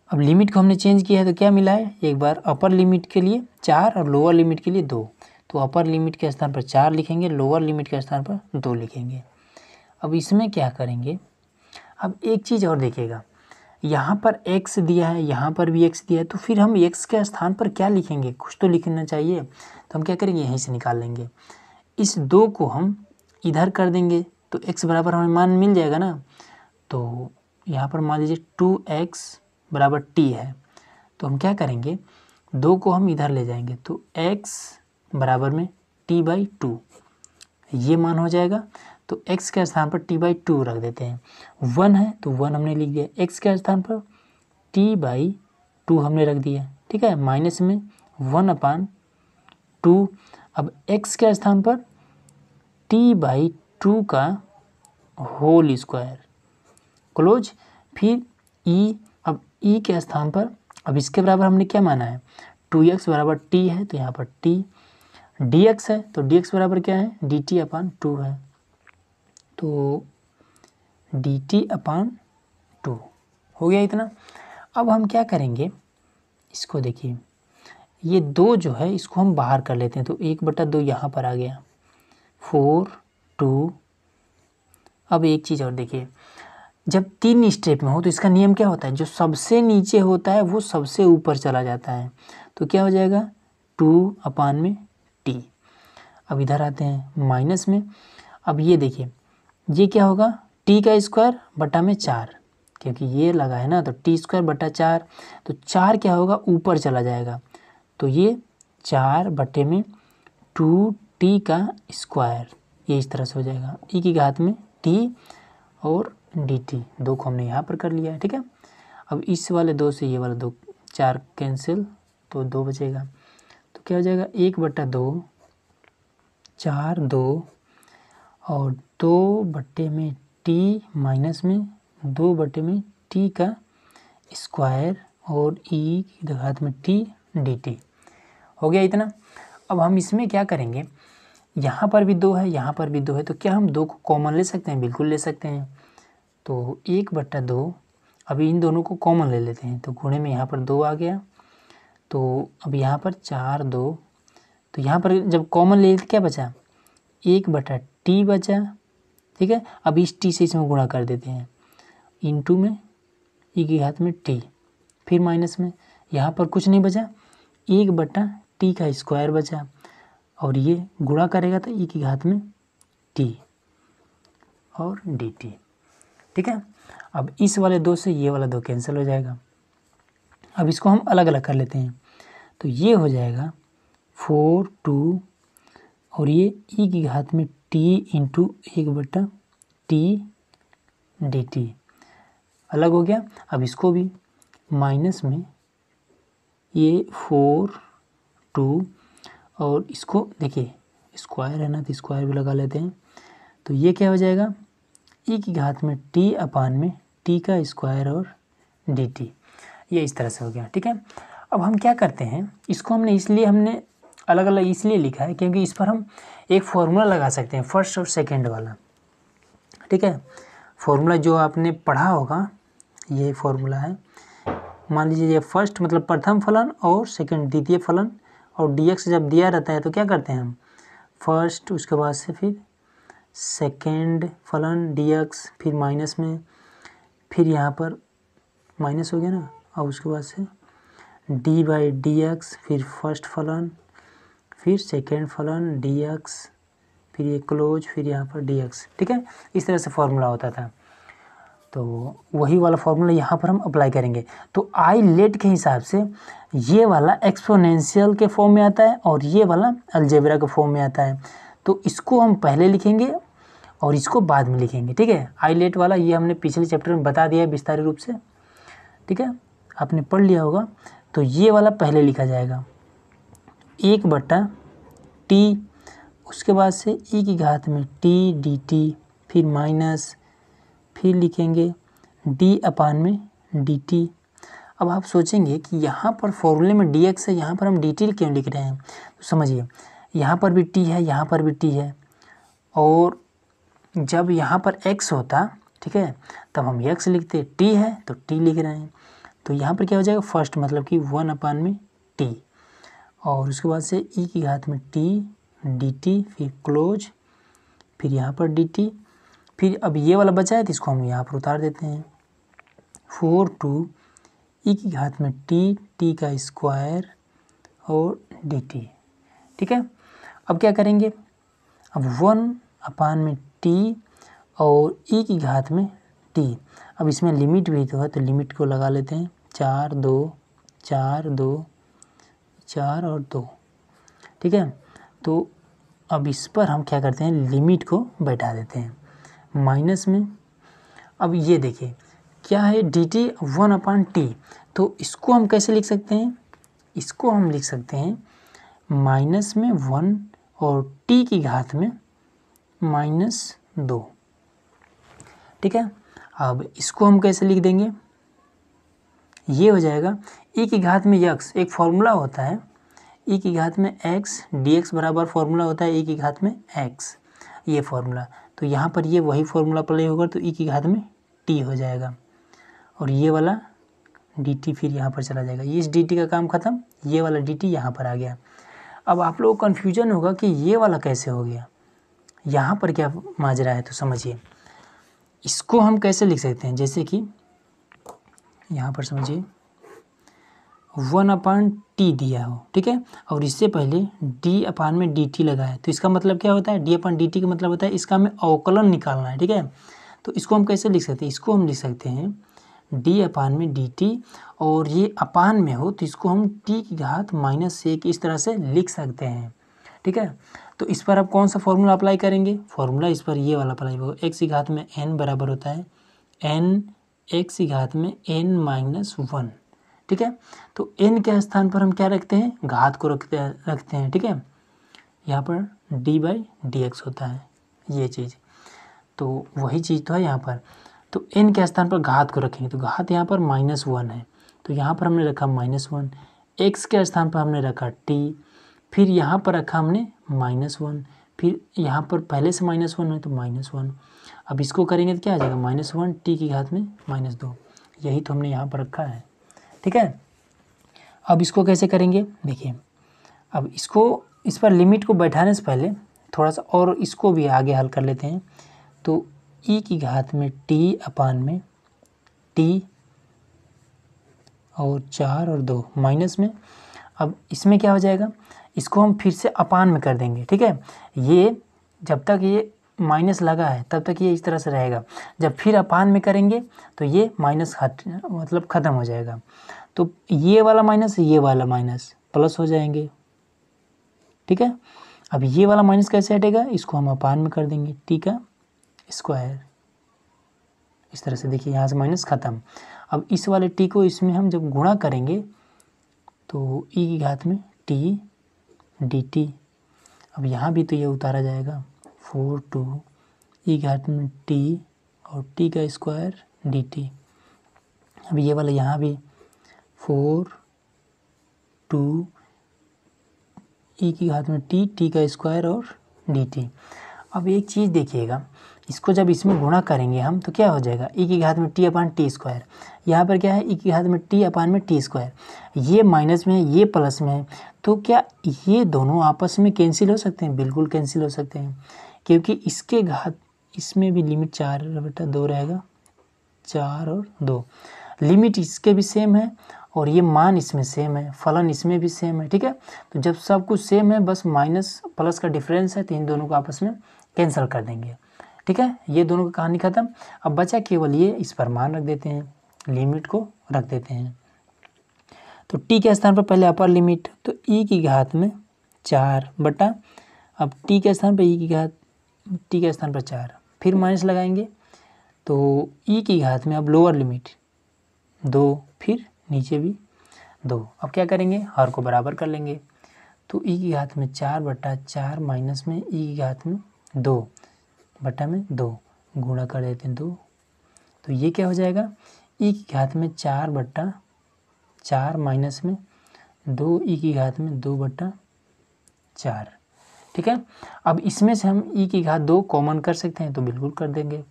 अब लिमिट को हमने चेंज किया है तो क्या मिला है, एक बार अपर लिमिट के लिए 4 और लोअर लिमिट के लिए 2, तो अपर लिमिट के स्थान पर 4 लिखेंगे, लोअर लिमिट के स्थान पर 2 लिखेंगे। अब इसमें क्या करेंगे, अब एक चीज़ और देखिएगा, यहाँ पर x दिया है, यहाँ पर भी x दिया है, तो फिर हम x के स्थान पर क्या लिखेंगे, कुछ तो लिखना चाहिए, तो हम क्या करेंगे यहीं से निकाल लेंगे, इस 2 को हम इधर कर देंगे तो x बराबर हमें मान मिल जाएगा ना। तो यहाँ पर मान लीजिए 2x बराबर t है, तो हम क्या करेंगे 2 को हम इधर ले जाएंगे तो x बराबर में t/2 ये मान हो जाएगा। तो x के स्थान पर t/2 रख देते हैं, 1 है तो 1 हमने लिख दिया, x के स्थान पर t/2 हमने रख दिया, ठीक है, माइनस में 1/2, अब x के स्थान पर t/2 का होल स्क्वायर क्लोज, फिर e, अब e के स्थान पर अब इसके बराबर हमने क्या माना है 2x बराबर t है, तो यहाँ पर t, dx है तो dx बराबर क्या है dt/2 है, तो dt/2 हो गया इतना। अब हम क्या करेंगे, इसको देखिए ये 2 जो है इसको हम बाहर कर लेते हैं, तो 1/2 यहाँ पर आ गया 4 2। अब एक चीज़ और देखिए, जब 3 स्टेप में हो तो इसका नियम क्या होता है, जो सबसे नीचे होता है वो सबसे ऊपर चला जाता है, तो क्या हो जाएगा 2/t। अब इधर आते हैं माइनस में, अब ये देखिए ये क्या होगा t का स्क्वायर बटा में 4, क्योंकि ये लगा है ना, तो t²/4, तो 4 क्या होगा ऊपर चला जाएगा, तो ये 4/2t का स्क्वायर, ये इस तरह से हो जाएगा, e की घात में t और dt, 2 को हमने यहाँ पर कर लिया है, ठीक है। अब इस वाले 2 से ये वाला 2, 4 कैंसिल तो 2 बचेगा, तो क्या हो जाएगा 1/2 4 2 और 2/t माइनस में 2/t का स्क्वायर और e की घात में t dt हो गया इतना। अब हम इसमें क्या करेंगे, यहाँ पर भी 2 है, यहाँ पर भी 2 है, तो क्या हम 2 को कॉमन ले सकते हैं, बिल्कुल ले सकते हैं, तो 1/2 अभी इन दोनों को कॉमन ले लेते हैं, तो गुणे में यहाँ पर 2 आ गया, तो अब यहाँ पर 4 2, तो यहाँ पर जब कॉमन ले लेते क्या बचा 1/t बचा, ठीक है। अब इस t से इसमें गुणा कर देते हैं, इनटू में e की घात में t, फिर माइनस में यहाँ पर कुछ नहीं बचा, 1/t का स्क्वायर बचा, और ये गुणा करेगा तो e की घात में t और dt, ठीक है। अब इस वाले 2 से ये वाला 2 कैंसिल हो जाएगा, अब इसको हम अलग अलग कर लेते हैं, तो ये हो जाएगा 4 2 और ये e की घात में t इंटू 1/t dt अलग हो गया। अब इसको भी माइनस में ये 4 2 और इसको देखिए स्क्वायर है ना, तो स्क्वायर भी लगा लेते हैं, तो ये क्या हो जाएगा e की घात में t/t का स्क्वायर और dt, ये इस तरह से हो गया, ठीक है। अब हम क्या करते हैं, इसको हमने अलग अलग इसलिए लिखा है क्योंकि इस पर हम एक फॉर्मूला लगा सकते हैं, फर्स्ट और सेकंड वाला। ठीक है, फॉर्मूला जो आपने पढ़ा होगा ये फॉर्मूला है। मान लीजिए ये फर्स्ट मतलब प्रथम फलन और सेकंड द्वितीय फलन, और dx जब दिया रहता है तो क्या करते हैं हम, फर्स्ट उसके बाद से फिर सेकंड फलन dx, फिर माइनस में, फिर यहाँ पर माइनस हो गया ना, और उसके बाद से d/dx, फिर फर्स्ट फलन, फिर सेकेंड फलन dx, फिर ये क्लोज, फिर यहाँ पर dx। ठीक है, इस तरह से फॉर्मूला होता था। तो वही वाला फॉर्मूला यहाँ पर हम अप्लाई करेंगे। तो आई लेट के हिसाब से ये वाला एक्सपोनेंशियल के फॉर्म में आता है और ये वाला अलजेब्रा के फॉर्म में आता है। तो इसको हम पहले लिखेंगे और इसको बाद में लिखेंगे। ठीक है, आई लेट वाला ये हमने पिछले चैप्टर में बता दिया है विस्तारित रूप से। ठीक है, आपने पढ़ लिया होगा। तो ये वाला पहले लिखा जाएगा 1/t, उसके बाद से e की घात में t dt, फिर माइनस, फिर लिखेंगे d/dt। अब आप सोचेंगे कि यहाँ पर फॉर्मूले में dx है, यहाँ पर हम dt क्यों लिख रहे हैं। तो समझिए, यहाँ पर भी t है, यहाँ पर भी t है, और जब यहाँ पर x होता, ठीक है, तब हम x लिखते, t है तो t लिख रहे हैं। तो यहाँ पर क्या हो जाएगा, फर्स्ट मतलब कि 1/t, और उसके बाद से e की घात में t dt, फिर क्लोज, फिर यहाँ पर dt, फिर अब ये वाला बचा है तो इसको हम यहाँ पर उतार देते हैं, 4 e की घात में t का स्क्वायर और dt। ठीक है, अब क्या करेंगे, अब 1/t और e की घात में t। अब इसमें लिमिट भी तो है, तो लिमिट को लगा लेते हैं, 4 2 4 2 4 और 2। ठीक है, तो अब इस पर हम क्या करते हैं, लिमिट को बैठा देते हैं माइनस में। अब ये देखिए क्या है, dt 1/t, तो इसको हम कैसे लिख सकते हैं, इसको हम लिख सकते हैं माइनस में 1 और t की घात में -2। ठीक है, अब इसको हम कैसे लिख देंगे, ये हो जाएगा e की घात में x, एक फॉर्मूला होता है e की घात में x, dx बराबर फॉर्मूला होता है e की घात में x, ये फॉर्मूला। तो यहाँ पर ये वही फॉर्मूला अप्लाई होगा, तो e की घात में t हो जाएगा, और ये वाला dt फिर यहाँ पर चला जाएगा, इस dt का काम खत्म, ये वाला dt यहाँ पर आ गया। अब आप लोगों को कन्फ्यूजन होगा कि ये वाला कैसे हो गया, यहाँ पर क्या माजरा है। तो समझिए, इसको हम कैसे लिख सकते हैं, जैसे कि यहाँ पर समझिए 1/t दिया हो, ठीक है, और इससे पहले d/dt लगा है, तो इसका मतलब क्या होता है, d/dt का मतलब होता है इसका हमें अवकलन निकालना है। ठीक है, तो इसको हम कैसे लिख सकते हैं, इसको हम लिख सकते हैं d/dt, और ये अपान में हो तो इसको हम t की घात -1 इस तरह से लिख सकते हैं। ठीक है, तो इस पर आप कौन सा फॉर्मूला अप्लाई करेंगे, फॉर्मूला इस पर ये वाला अप्लाई होगा, x की घात में n बराबर होता है n x की घात में n-1। ठीक है, तो n के स्थान पर हम क्या रखते हैं, घात को रखते हैं। ठीक है, यहाँ पर d/dx होता है ये चीज़, तो वही चीज़ तो है यहाँ पर। तो n के स्थान पर घात को रखेंगे, तो घात यहाँ पर -1 है, तो यहाँ पर हमने रखा -1, x के स्थान पर हमने रखा t, फिर यहाँ पर रखा हमने -1, फिर यहाँ पर पहले से -1 है तो -1। अब इसको करेंगे तो क्या आ जाएगा, -1 t की घात में -2, यही तो हमने यहाँ पर रखा है। ठीक है, अब इसको कैसे करेंगे, देखिए, अब इसको इस पर लिमिट को बैठाने से पहले थोड़ा सा और इसको भी आगे हल कर लेते हैं। तो e की घात में t और 4 और 2 माइनस में, अब इसमें क्या हो जाएगा, इसको हम फिर से अपान में कर देंगे। ठीक है, ये जब तक ये माइनस लगा है तब तक ये इस तरह से रहेगा, जब फिर अपान में करेंगे तो ये माइनस मतलब ख़त्म हो जाएगा, तो ये वाला माइनस ये वाला माइनस प्लस हो जाएंगे। ठीक है, अब ये वाला माइनस कैसे हटेगा, इसको हम अपान में कर देंगे t का स्क्वायर, इस तरह से देखिए यहाँ से माइनस ख़त्म। अब इस वाले t को इसमें हम जब गुणा करेंगे तो e की घात में t dt, अब यहाँ भी तो ये उतारा जाएगा, 4 e की घात में t और t का स्क्वायर dt। अब ये वाला यहाँ भी 4 टू ई की घात में टी, टी का स्क्वायर और डी टी। अब एक चीज़ देखिएगा, इसको जब इसमें गुणा करेंगे हम तो क्या हो जाएगा, ई की घात में टी अपान टी स्क्वायर। यहाँ पर क्या है, ई की घात में टी अपान में टी स्क्वायर। ये माइनस में है, ये प्लस में है, तो क्या ये दोनों आपस में कैंसिल हो सकते हैं? बिल्कुल कैंसिल हो सकते हैं, क्योंकि इसके घात, इसमें भी लिमिट 4/2 रहेगा, 4 और 2, लिमिट इसके भी सेम है और ये मान इसमें सेम है, फलन इसमें भी सेम है। ठीक है, तो जब सब कुछ सेम है, बस माइनस प्लस का डिफरेंस है, तो इन दोनों को आपस में कैंसिल कर देंगे। ठीक है, ये दोनों की कहानी खत्म। अब बचा केवल ये, इस पर मान रख देते हैं, लिमिट को रख देते हैं। तो टी के स्थान पर पहले अपर लिमिट, तो ई की घात में 4 बटा, अब टी के स्थान पर ई की घात, टी के स्थान पर 4, फिर माइनस लगाएंगे तो ई की घात में अब लोअर लिमिट 2, फिर नीचे भी 2। अब क्या करेंगे, हर को बराबर कर लेंगे, तो ई की घात में 4 बटा 4 माइनस में ई की घात में 2 बटा में 2, गुणा कर देते हैं 2, तो ये क्या हो जाएगा, ई की घात में 4 बटा 4 माइनस में 2 ई की घात में 2 बटा 4। ठीक है, अब इसमें से हम ई की घात 2 कॉमन कर सकते हैं, तो बिल्कुल कर देंगे।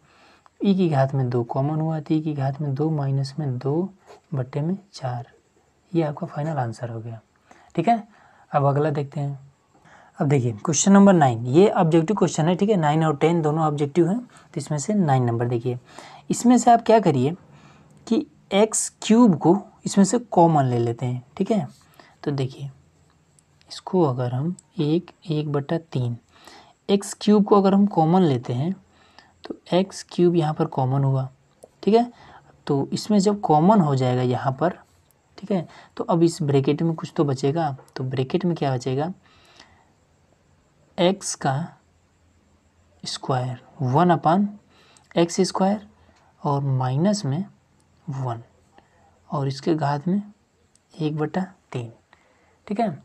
ई की घात में 2 कॉमन हुआ, तो ई की घात में 2 माइनस में 2 बटे में 4, ये आपका फाइनल आंसर हो गया। ठीक है, अब अगला देखते हैं। अब देखिए क्वेश्चन नंबर 9, ये ऑब्जेक्टिव क्वेश्चन है। ठीक है, 9 और 10 दोनों ऑब्जेक्टिव हैं, तो इसमें से 9 नंबर देखिए। इसमें से आप क्या करिए कि एक्स क्यूब को इसमें से कॉमन ले लेते हैं। ठीक है, तो देखिए इसको अगर हम 1/3 एक्स क्यूब को अगर हम कॉमन लेते हैं तो एक्स क्यूब यहाँ पर कॉमन हुआ। ठीक है, तो इसमें जब कॉमन हो जाएगा यहाँ पर, ठीक है, तो अब इस ब्रैकेट में कुछ तो बचेगा, तो ब्रैकेट में क्या बचेगा, एक्स का स्क्वायर 1/x स्क्वायर और माइनस में 1 और इसके घात में 1/3। ठीक है,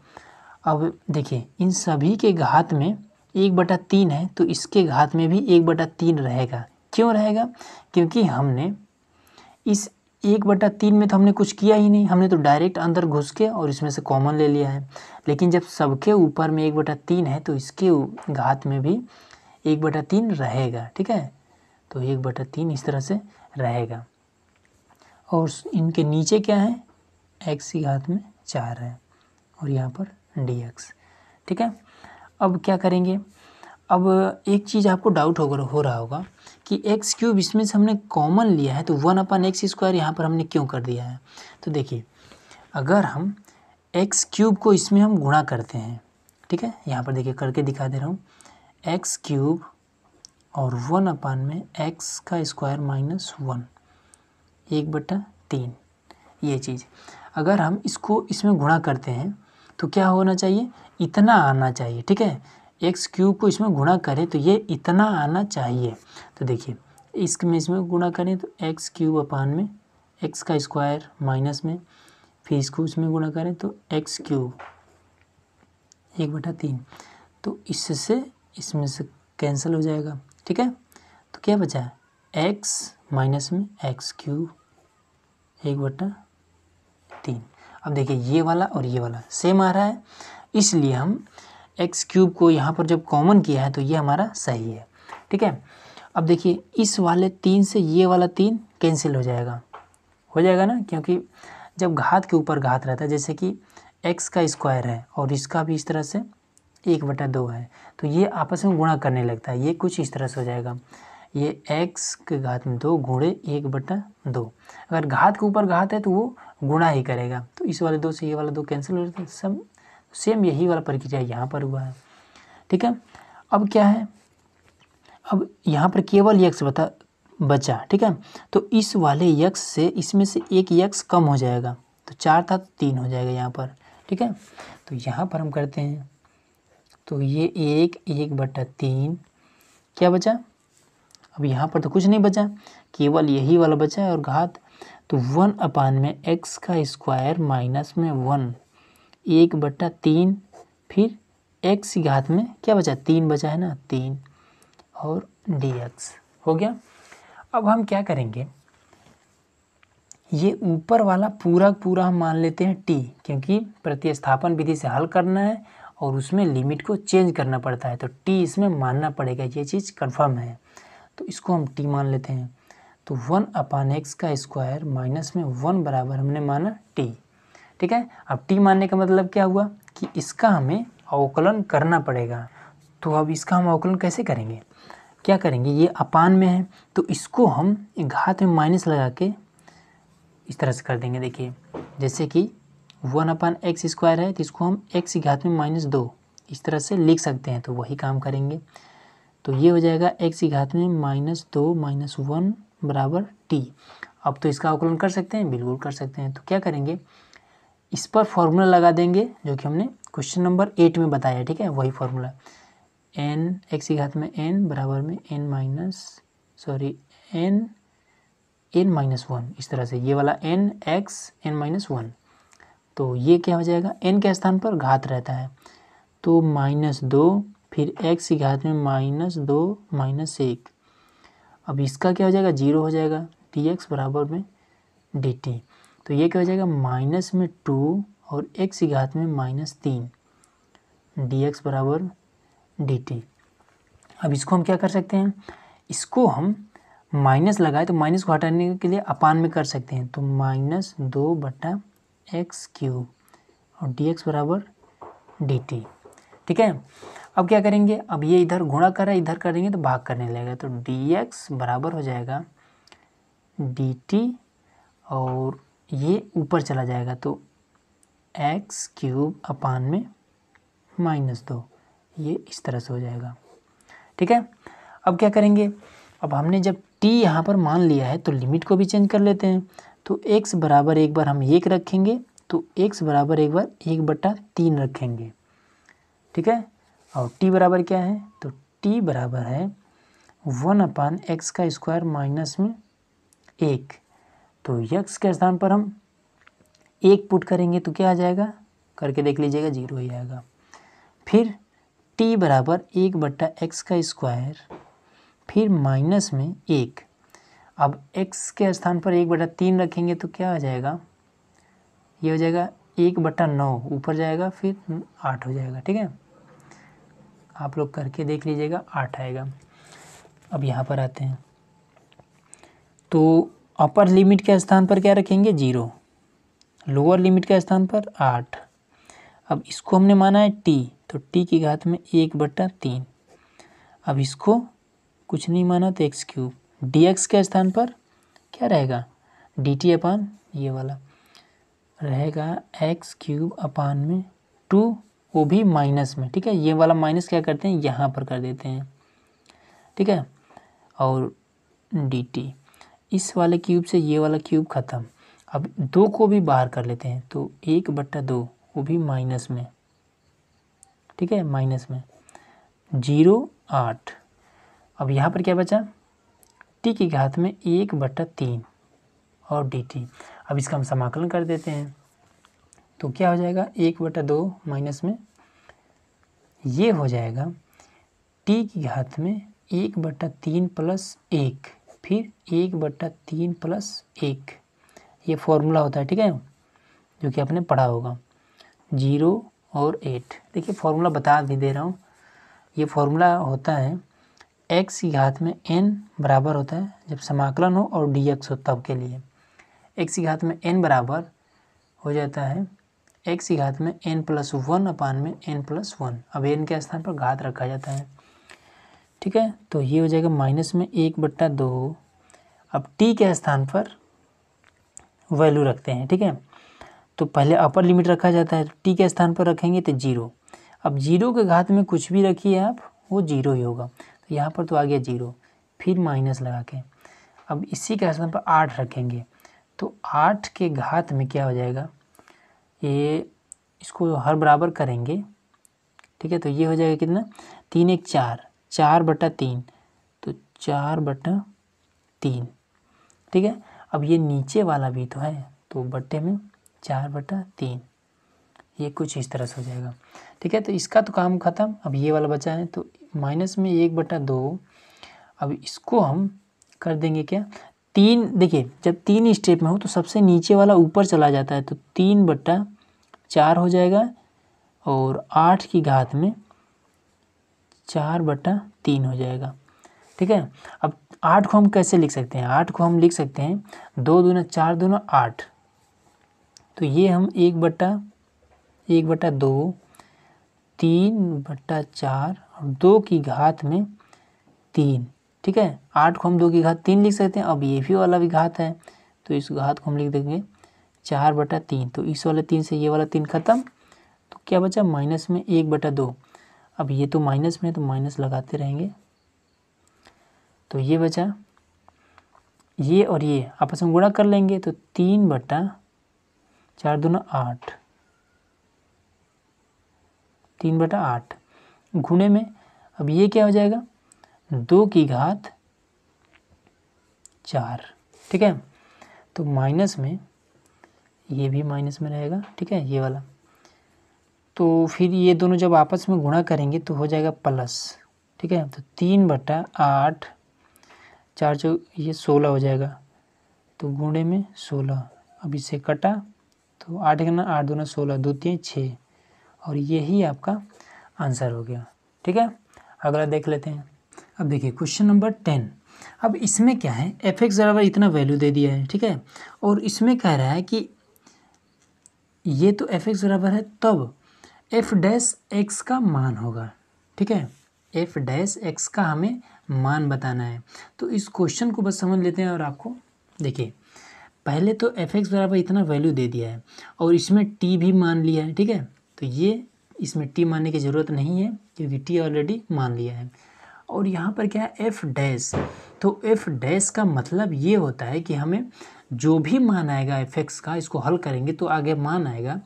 अब देखिए इन सभी के घात में 1/3 है, तो इसके घात में भी 1/3 रहेगा। क्यों रहेगा, क्योंकि हमने इस 1/3 में तो हमने कुछ किया ही नहीं, हमने तो डायरेक्ट अंदर घुस के और इसमें से कॉमन ले लिया है। लेकिन जब सबके ऊपर में 1/3 है तो इसके घात में भी 1/3 रहेगा। ठीक है, तो 1/3 इस तरह से रहेगा और इनके नीचे क्या है, x की घात में 4 है और यहाँ पर dx। ठीक है, अब क्या करेंगे, अब एक चीज़ आपको डाउट हो रहा होगा कि एक्स क्यूब इसमें से हमने कॉमन लिया है, तो 1/x स्क्वायर यहाँ पर हमने क्यों कर दिया है। तो देखिए अगर हम एक्स क्यूब को इसमें हम गुणा करते हैं, ठीक है, यहाँ पर देखिए करके दिखा दे रहा हूँ, एक्स क्यूब और 1/x का स्क्वायर माइनस 1, 1/3, ये चीज़ अगर हम इसको इसमें गुणा करते हैं तो क्या होना चाहिए, इतना आना चाहिए। ठीक है, एक्स क्यूब को इसमें गुणा करें तो ये इतना आना चाहिए। तो देखिए इसमें गुणा करें तो एक्स क्यूब अपान में एक्स का स्क्वायर माइनस में, फिर इसको इसमें गुणा करें तो एक्स क्यूब 1/3, तो इससे इसमें से कैंसिल हो जाएगा। ठीक है, तो क्या बचा है, एक्स माइनस में एक्स क्यूब 1/3। अब देखिए ये वाला और ये वाला सेम आ रहा है, इसलिए हम एक्स क्यूब को यहाँ पर जब कॉमन किया है तो ये हमारा सही है। ठीक है, अब देखिए इस वाले 3 से ये वाला 3 कैंसिल हो जाएगा ना, क्योंकि जब घात के ऊपर घात रहता है, जैसे कि एक्स का स्क्वायर है और इसका भी इस तरह से 1/2 है, तो ये आपस में गुणा करने लगता है, ये कुछ इस तरह से हो जाएगा, ये एक्स के घात में 2 गुणे 1/2। अगर घात के ऊपर घात है तो वो गुणा ही करेगा, तो इस वाले 2 से ये वाला 2 कैंसिल हो जाता है। सब सेम यही वाला प्रक्रिया यहाँ पर हुआ है। ठीक है, अब क्या है, अब यहाँ पर केवल यक्स बचा। ठीक है, तो इस वाले यक्स से इसमें से एक यक्स कम हो जाएगा, तो 4 था तो 3 हो जाएगा यहाँ पर। ठीक है, तो यहाँ पर हम करते हैं तो ये 1/3 क्या बचा, अब यहाँ पर तो कुछ नहीं बचा, केवल यही वाला बचा है और घात, तो 1/x का स्क्वायर माइनस में 1, 1/3, फिर x की घात में क्या बचा, 3 बचा है ना, 3 और dx हो गया। अब हम क्या करेंगे, ये ऊपर वाला पूरा पूरा हम मान लेते हैं t, क्योंकि प्रतिस्थापन विधि से हल करना है और उसमें लिमिट को चेंज करना पड़ता है, तो t इसमें मानना पड़ेगा, ये चीज़ कन्फर्म है। तो इसको हम t मान लेते हैं। तो 1/x का स्क्वायर माइनस में 1 बराबर हमने माना t। ठीक है, अब t मानने का मतलब क्या हुआ कि इसका हमें अवकलन करना पड़ेगा। तो अब इसका हम अवकलन कैसे करेंगे, क्या करेंगे, ये अपान में है तो इसको हम घात में माइनस लगा के इस तरह से कर देंगे। देखिए जैसे कि 1/x स्क्वायर है तो इसको हम x की घात में -2 इस तरह से लिख सकते हैं, तो वही काम करेंगे। तो ये हो जाएगा x की घात में -2 - 1 बराबर t। अब तो इसका अवकलन कर सकते हैं, बिल्कुल कर सकते हैं। तो क्या करेंगे, इस पर फॉर्मूला लगा देंगे जो कि हमने क्वेश्चन नंबर 8 में बताया। ठीक है, वही फॉर्मूला x की घात में n बराबर में n -1 इस तरह से, ये वाला x n-1। तो ये क्या हो जाएगा, n के स्थान पर घात रहता है तो -2 फिर x की घात में -2 - 1। अब इसका क्या हो जाएगा, 0 हो जाएगा, dx बराबर में dt। तो ये क्या हो जाएगा, माइनस में 2 और x की घात में -3 dx बराबर dt। अब इसको हम क्या कर सकते हैं, इसको हम माइनस लगाए तो माइनस को हटाने के लिए अपान में कर सकते हैं। तो -2/x³ और dx बराबर dt। ठीक है, अब क्या करेंगे, अब ये इधर गुणा कर रहा है, इधर करेंगे तो भाग करने लगेगा। तो dx बराबर हो जाएगा dt और ये ऊपर चला जाएगा तो x³ अपान में -2, ये इस तरह से हो जाएगा। ठीक है, अब क्या करेंगे, अब हमने जब t यहाँ पर मान लिया है तो लिमिट को भी चेंज कर लेते हैं। तो x बराबर एक बार हम 1 रखेंगे तो x बराबर एक बार 1/3 रखेंगे। ठीक है, और t बराबर क्या है, तो t बराबर है 1/x का स्क्वायर माइनस में 1। तो x के स्थान पर हम 1 पुट करेंगे तो क्या आ जाएगा, करके देख लीजिएगा, 0 ही आएगा। फिर t बराबर 1/x का स्क्वायर फिर माइनस में 1। अब x के स्थान पर 1/3 रखेंगे तो क्या आ जाएगा, ये हो जाएगा 1/9, ऊपर जाएगा फिर 8 हो जाएगा। ठीक है, आप लोग करके देख लीजिएगा, 8 आएगा। अब यहाँ पर आते हैं तो अपर लिमिट के स्थान पर क्या रखेंगे, 0, लोअर लिमिट के स्थान पर 8। अब इसको हमने माना है t, तो t की घात में 1/3। अब इसको कुछ नहीं माना तो x³, dx के स्थान पर क्या रहेगा, dt अपान ये वाला रहेगा x³ अपान में 2, वो भी माइनस में। ठीक है, ये वाला माइनस क्या करते हैं, यहाँ पर कर देते हैं। ठीक है, और dt, इस वाले क्यूब से ये वाला क्यूब ख़त्म। अब 2 को भी बाहर कर लेते हैं तो 1/2, वो भी माइनस में। ठीक है, माइनस में 0, 8। अब यहाँ पर क्या बचा, t की घात में 1/3 और dt। अब इसका हम समाकलन कर देते हैं तो क्या हो जाएगा, 1/2 माइनस में ये हो जाएगा t की घात में 1/3 + 1 फिर 1/3 + 1, ये फॉर्मूला होता है। ठीक है, जो कि आपने पढ़ा होगा, 0 और 8। देखिए फॉर्मूला बता भी दे रहा हूँ, ये फॉर्मूला होता है x की घात में n बराबर होता है जब समाकलन हो और dx हो तब के लिए। x की घात में n बराबर हो जाता है x की घात में n+1 अपान में n+1। अब n के स्थान पर घात रखा जाता है। ठीक है, तो ये हो जाएगा माइनस में 1/2। अब t के स्थान पर वैल्यू रखते हैं। ठीक है, तो पहले अपर लिमिट रखा जाता है, t के स्थान पर रखेंगे तो 0। अब 0 के घात में कुछ भी रखिए आप, वो 0 ही होगा। तो यहाँ पर तो आ गया 0, फिर माइनस लगा के अब इसी के स्थान पर 8 रखेंगे तो 8 के घात में क्या हो जाएगा, ये इसको हर बराबर करेंगे। ठीक है, तो ये हो जाएगा कितना, 3 1 4, 4/3, तो 4/3। ठीक है, अब ये नीचे वाला भी तो है तो बट्टे में 4/3, ये कुछ इस तरह से हो जाएगा। ठीक है, तो इसका तो काम ख़त्म। अब ये वाला बचा है तो माइनस में 1/2। अब इसको हम कर देंगे क्या, 3 देखिए, जब 3 स्टेप में हो तो सबसे नीचे वाला ऊपर चला जाता है, तो 3/4 हो जाएगा और 8 की घात में 4/3 हो जाएगा। ठीक है, अब 8 को हम कैसे लिख सकते हैं? 8 को हम लिख सकते हैं 2 दूना 4 दूना 8, तो ये हम 1/2 3/4 और 2 की घात में 3। ठीक है, 8 को हम 2 की घात 3 लिख सकते हैं। अब ये भी वाला भी घात है, तो इस घात को हम लिख देंगे 4/3। तो इस वाले 3 से ये वाला 3 खत्म, तो क्या बचा? माइनस में 1/2। अब ये तो माइनस में, तो माइनस लगाते रहेंगे, तो ये बचा। ये और ये आपस में गुणा कर लेंगे, तो 3/4 दूना 8, 3/8 गुणे में, अब ये क्या हो जाएगा? 2 की घात 4। ठीक है, तो माइनस में, ये भी माइनस में रहेगा। ठीक है, ये वाला, तो फिर ये दोनों जब आपस में गुणा करेंगे तो हो जाएगा प्लस। ठीक है, तो 3/8, 4 जो ये 16 हो जाएगा, तो गुणे में 16। अब इसे कटा, तो 8 गुना 8 दूना 16, 2 3 6, और यही आपका आंसर हो गया। ठीक है, अगला देख लेते हैं। अब देखिए क्वेश्चन नंबर 10। अब इसमें क्या है, f(x) बराबर इतना वैल्यू दे दिया है। ठीक है, और इसमें कह रहा है कि ये तो f(x) बराबर है, तब f' का मान होगा। ठीक है, f' का हमें मान बताना है। तो इस क्वेश्चन को बस समझ लेते हैं। और आपको देखिए, पहले तो f(x) बराबर इतना वैल्यू दे दिया है और इसमें t भी मान लिया है। ठीक है, तो ये इसमें t मानने की ज़रूरत नहीं है, क्योंकि t ऑलरेडी मान लिया है। और यहाँ पर क्या है, f', तो f' का मतलब ये होता है कि हमें जो भी मान आएगा f(x) का, इसको हल करेंगे तो आगे मान आएगा,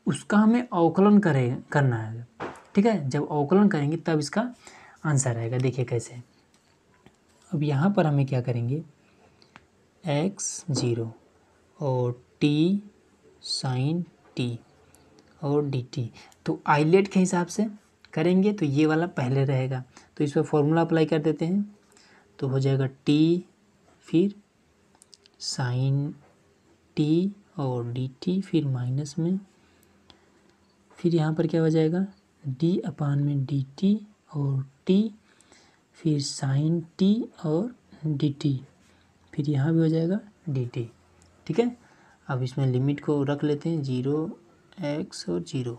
उसका हमें अवकलन करना है। ठीक है, जब अवकलन करेंगे तब इसका आंसर आएगा। देखिए कैसे। अब यहाँ पर हमें क्या करेंगे, x0 और t sin t और dt, तो आइलेट के हिसाब से करेंगे तो ये वाला पहले रहेगा, तो इस पर फॉर्मूला अप्लाई कर देते हैं, तो हो जाएगा t फिर sin t और dt, फिर माइनस में, फिर यहाँ पर क्या हो जाएगा, d/dt और t, फिर sin t और dt, फिर यहाँ भी हो जाएगा dt। ठीक है, अब इसमें लिमिट को रख लेते हैं 0x और 0,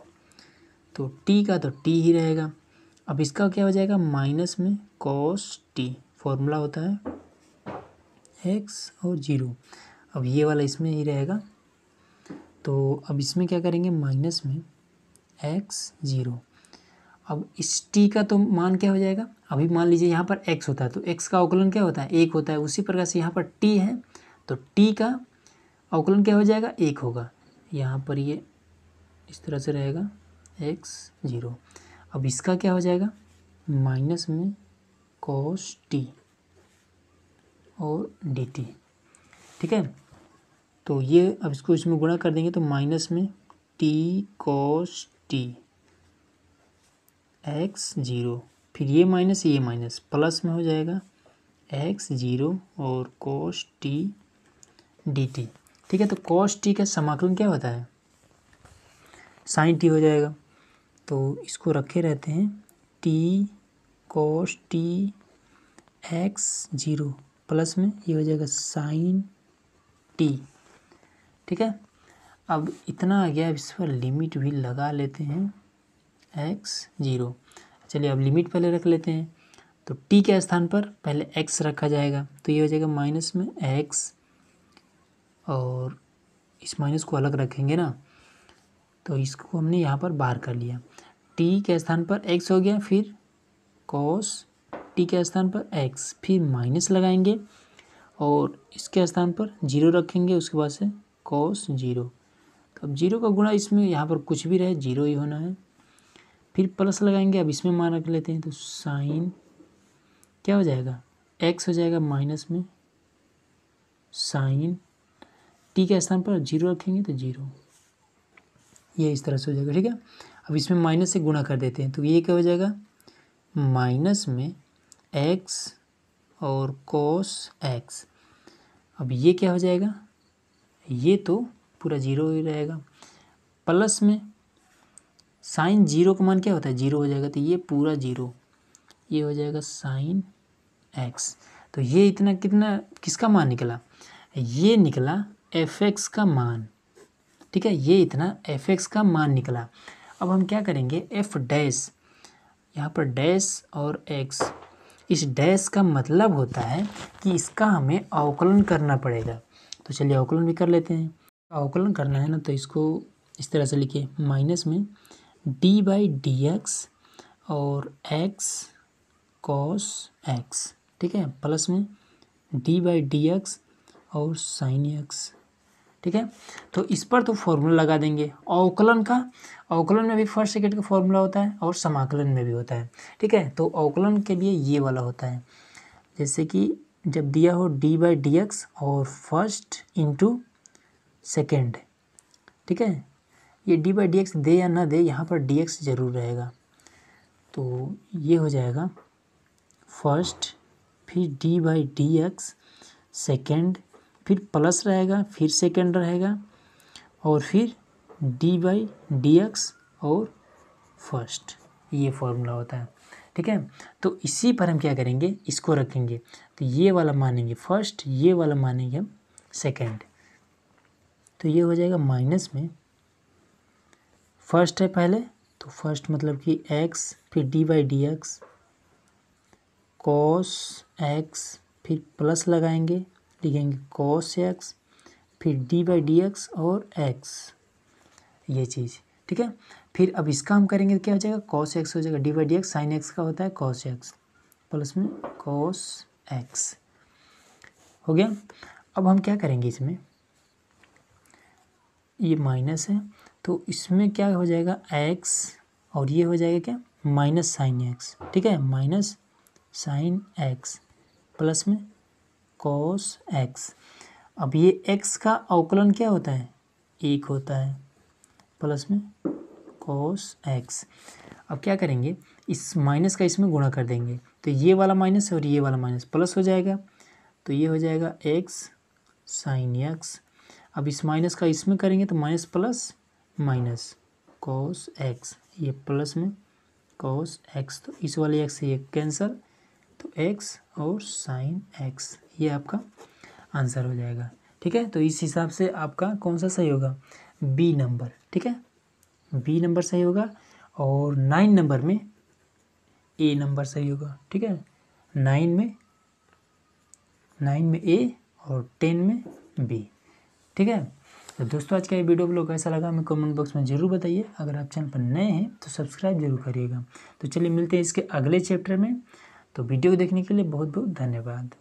तो t का तो t ही रहेगा। अब इसका क्या हो जाएगा, माइनस में cos t, फॉर्मूला होता है x और 0। अब ये वाला इसमें ही रहेगा, तो अब इसमें क्या करेंगे, माइनस में x0। अब इस t का तो मान क्या हो जाएगा, अभी मान लीजिए यहाँ पर x होता है तो x का अवकलन क्या होता है, 1 होता है। उसी प्रकार से यहाँ पर t है तो t का अवकलन क्या हो जाएगा, 1 होगा। यहाँ पर ये इस तरह से रहेगा x0। अब इसका क्या हो जाएगा, माइनस में cos t और dt। ठीक है, तो ये अब इसको इसमें गुणा कर देंगे तो माइनस में t cos t x0, फिर ये माइनस प्लस में हो जाएगा x0 और cos t dt। ठीक है, तो cos t का समाकलन क्या होता है, sin t हो जाएगा। तो इसको रखे रहते हैं, t cos t x0 plus में ये हो जाएगा sin t। ठीक है, अब इतना आ गया, अब इस पर लिमिट भी लगा लेते हैं x0। चलिए अब लिमिट पहले रख लेते हैं, तो t के स्थान पर पहले x रखा जाएगा, तो ये हो जाएगा माइनस में x, और इस माइनस को अलग रखेंगे ना, तो इसको हमने यहाँ पर बाहर कर लिया। t के स्थान पर x हो गया, फिर cos t के स्थान पर x, फिर माइनस लगाएंगे और इसके स्थान पर 0 रखेंगे, उसके बाद से cos 0। तो अब 0 का गुणा इसमें यहाँ पर कुछ भी रहे 0 ही होना है, फिर प्लस लगाएंगे। अब इसमें मान रख लेते हैं, तो साइन क्या हो जाएगा, x हो जाएगा माइनस में साइन t के स्थान पर 0 रखेंगे तो 0, ये इस तरह से हो जाएगा। ठीक है, अब इसमें माइनस से गुणा कर देते हैं, तो ये क्या हो जाएगा, माइनस में x और cos x। अब ये क्या हो जाएगा, ये तो पूरा जीरो ही रहेगा, प्लस में साइन जीरो का मान क्या होता है, जीरो हो जाएगा, तो ये पूरा जीरो, ये हो जाएगा साइन एक्स। तो ये इतना कितना किसका मान निकला, ये निकला एफ एक्स का मान, ठीक है, ये इतना एफ एक्स का मान निकला। अब हम क्या करेंगे, एफ डैश, यहाँ पर डैश और एक्स, इस डैश का मतलब होता है कि इसका हमें अवकलन करना पड़ेगा। तो चलिए अवकलन भी कर लेते हैं। अवकलन करना है ना, तो इसको इस तरह से लिखिए, माइनस में डी बाई डी एक्स और एक्स कॉस एक्स, ठीक है, प्लस में डी बाई डी एक्स और साइन एक्स, ठीक है। तो इस पर तो फॉर्मूला लगा देंगे अवकलन का, अवकलन में भी फर्स्ट सेकंड का फॉर्मूला होता है और समाकलन में भी होता है, ठीक है। तो अवकलन के लिए ये वाला होता है, जैसे कि जब दिया हो डी बाई डी एक्स और फर्स्ट इंटू सेकेंड, ठीक है, ये डी बाई डी एक्स दे या ना दे, यहाँ पर डी एक्स जरूर रहेगा। तो ये हो जाएगा फर्स्ट, फिर D by D x second, फिर प्लस रहेगा, फिर सेकेंड रहेगा, और फिर डी बाई डी एक्स और फर्स्ट, ये फॉर्मूला होता है, ठीक है। तो इसी पर हम क्या करेंगे, इसको रखेंगे, तो ये वाला मानेंगे फर्स्ट, ये वाला मानेंगे हम सेकेंड। तो ये हो जाएगा माइनस में, फर्स्ट है पहले, तो फर्स्ट मतलब कि एक्स, फिर D by D x cos x, फिर प्लस लगाएंगे, लिखेंगे कॉस एक्स, फिर डी बाई डी एक्स और एक्स, ये चीज़, ठीक है। फिर अब इसका हम करेंगे तो क्या हो जाएगा, कॉस एक्स हो जाएगा, D by D x sine x का होता है कॉस एक्स, प्लस में कॉस एक्स हो गया। अब हम क्या करेंगे, इसमें ये माइनस है, तो इसमें क्या हो जाएगा एक्स, और ये हो जाएगा क्या, माइनस साइन एक्स, ठीक है, माइनस साइन एक्स प्लस में कॉस एक्स। अब ये एक्स का अवकलन क्या होता है, एक होता है, प्लस में कॉस एक्स। अब क्या करेंगे, इस माइनस का इसमें गुणा कर देंगे, तो ये वाला माइनस और ये वाला माइनस प्लस हो जाएगा, तो ये हो जाएगा एक्स साइन एक्स। अब इस माइनस का इसमें करेंगे तो minus plus minus cos x, ये प्लस में कॉस एक्स, तो इस वाले एक्स से ये कैंसल, तो एक्स और साइन एक्स, ये आपका आंसर हो जाएगा, ठीक है। तो इस हिसाब से आपका कौन सा सही होगा, बी नंबर, ठीक है, बी नंबर सही होगा। और 9 नंबर में ए नंबर सही होगा, ठीक है, 9 में ए और 10 में बी, ठीक है। तो दोस्तों आज का ये वीडियो आप लोग कैसा लगा हमें कमेंट बॉक्स में ज़रूर बताइए। अगर आप चैनल पर नए हैं तो सब्सक्राइब जरूर करिएगा। तो चलिए मिलते हैं इसके अगले चैप्टर में। तो वीडियो देखने के लिए बहुत बहुत धन्यवाद।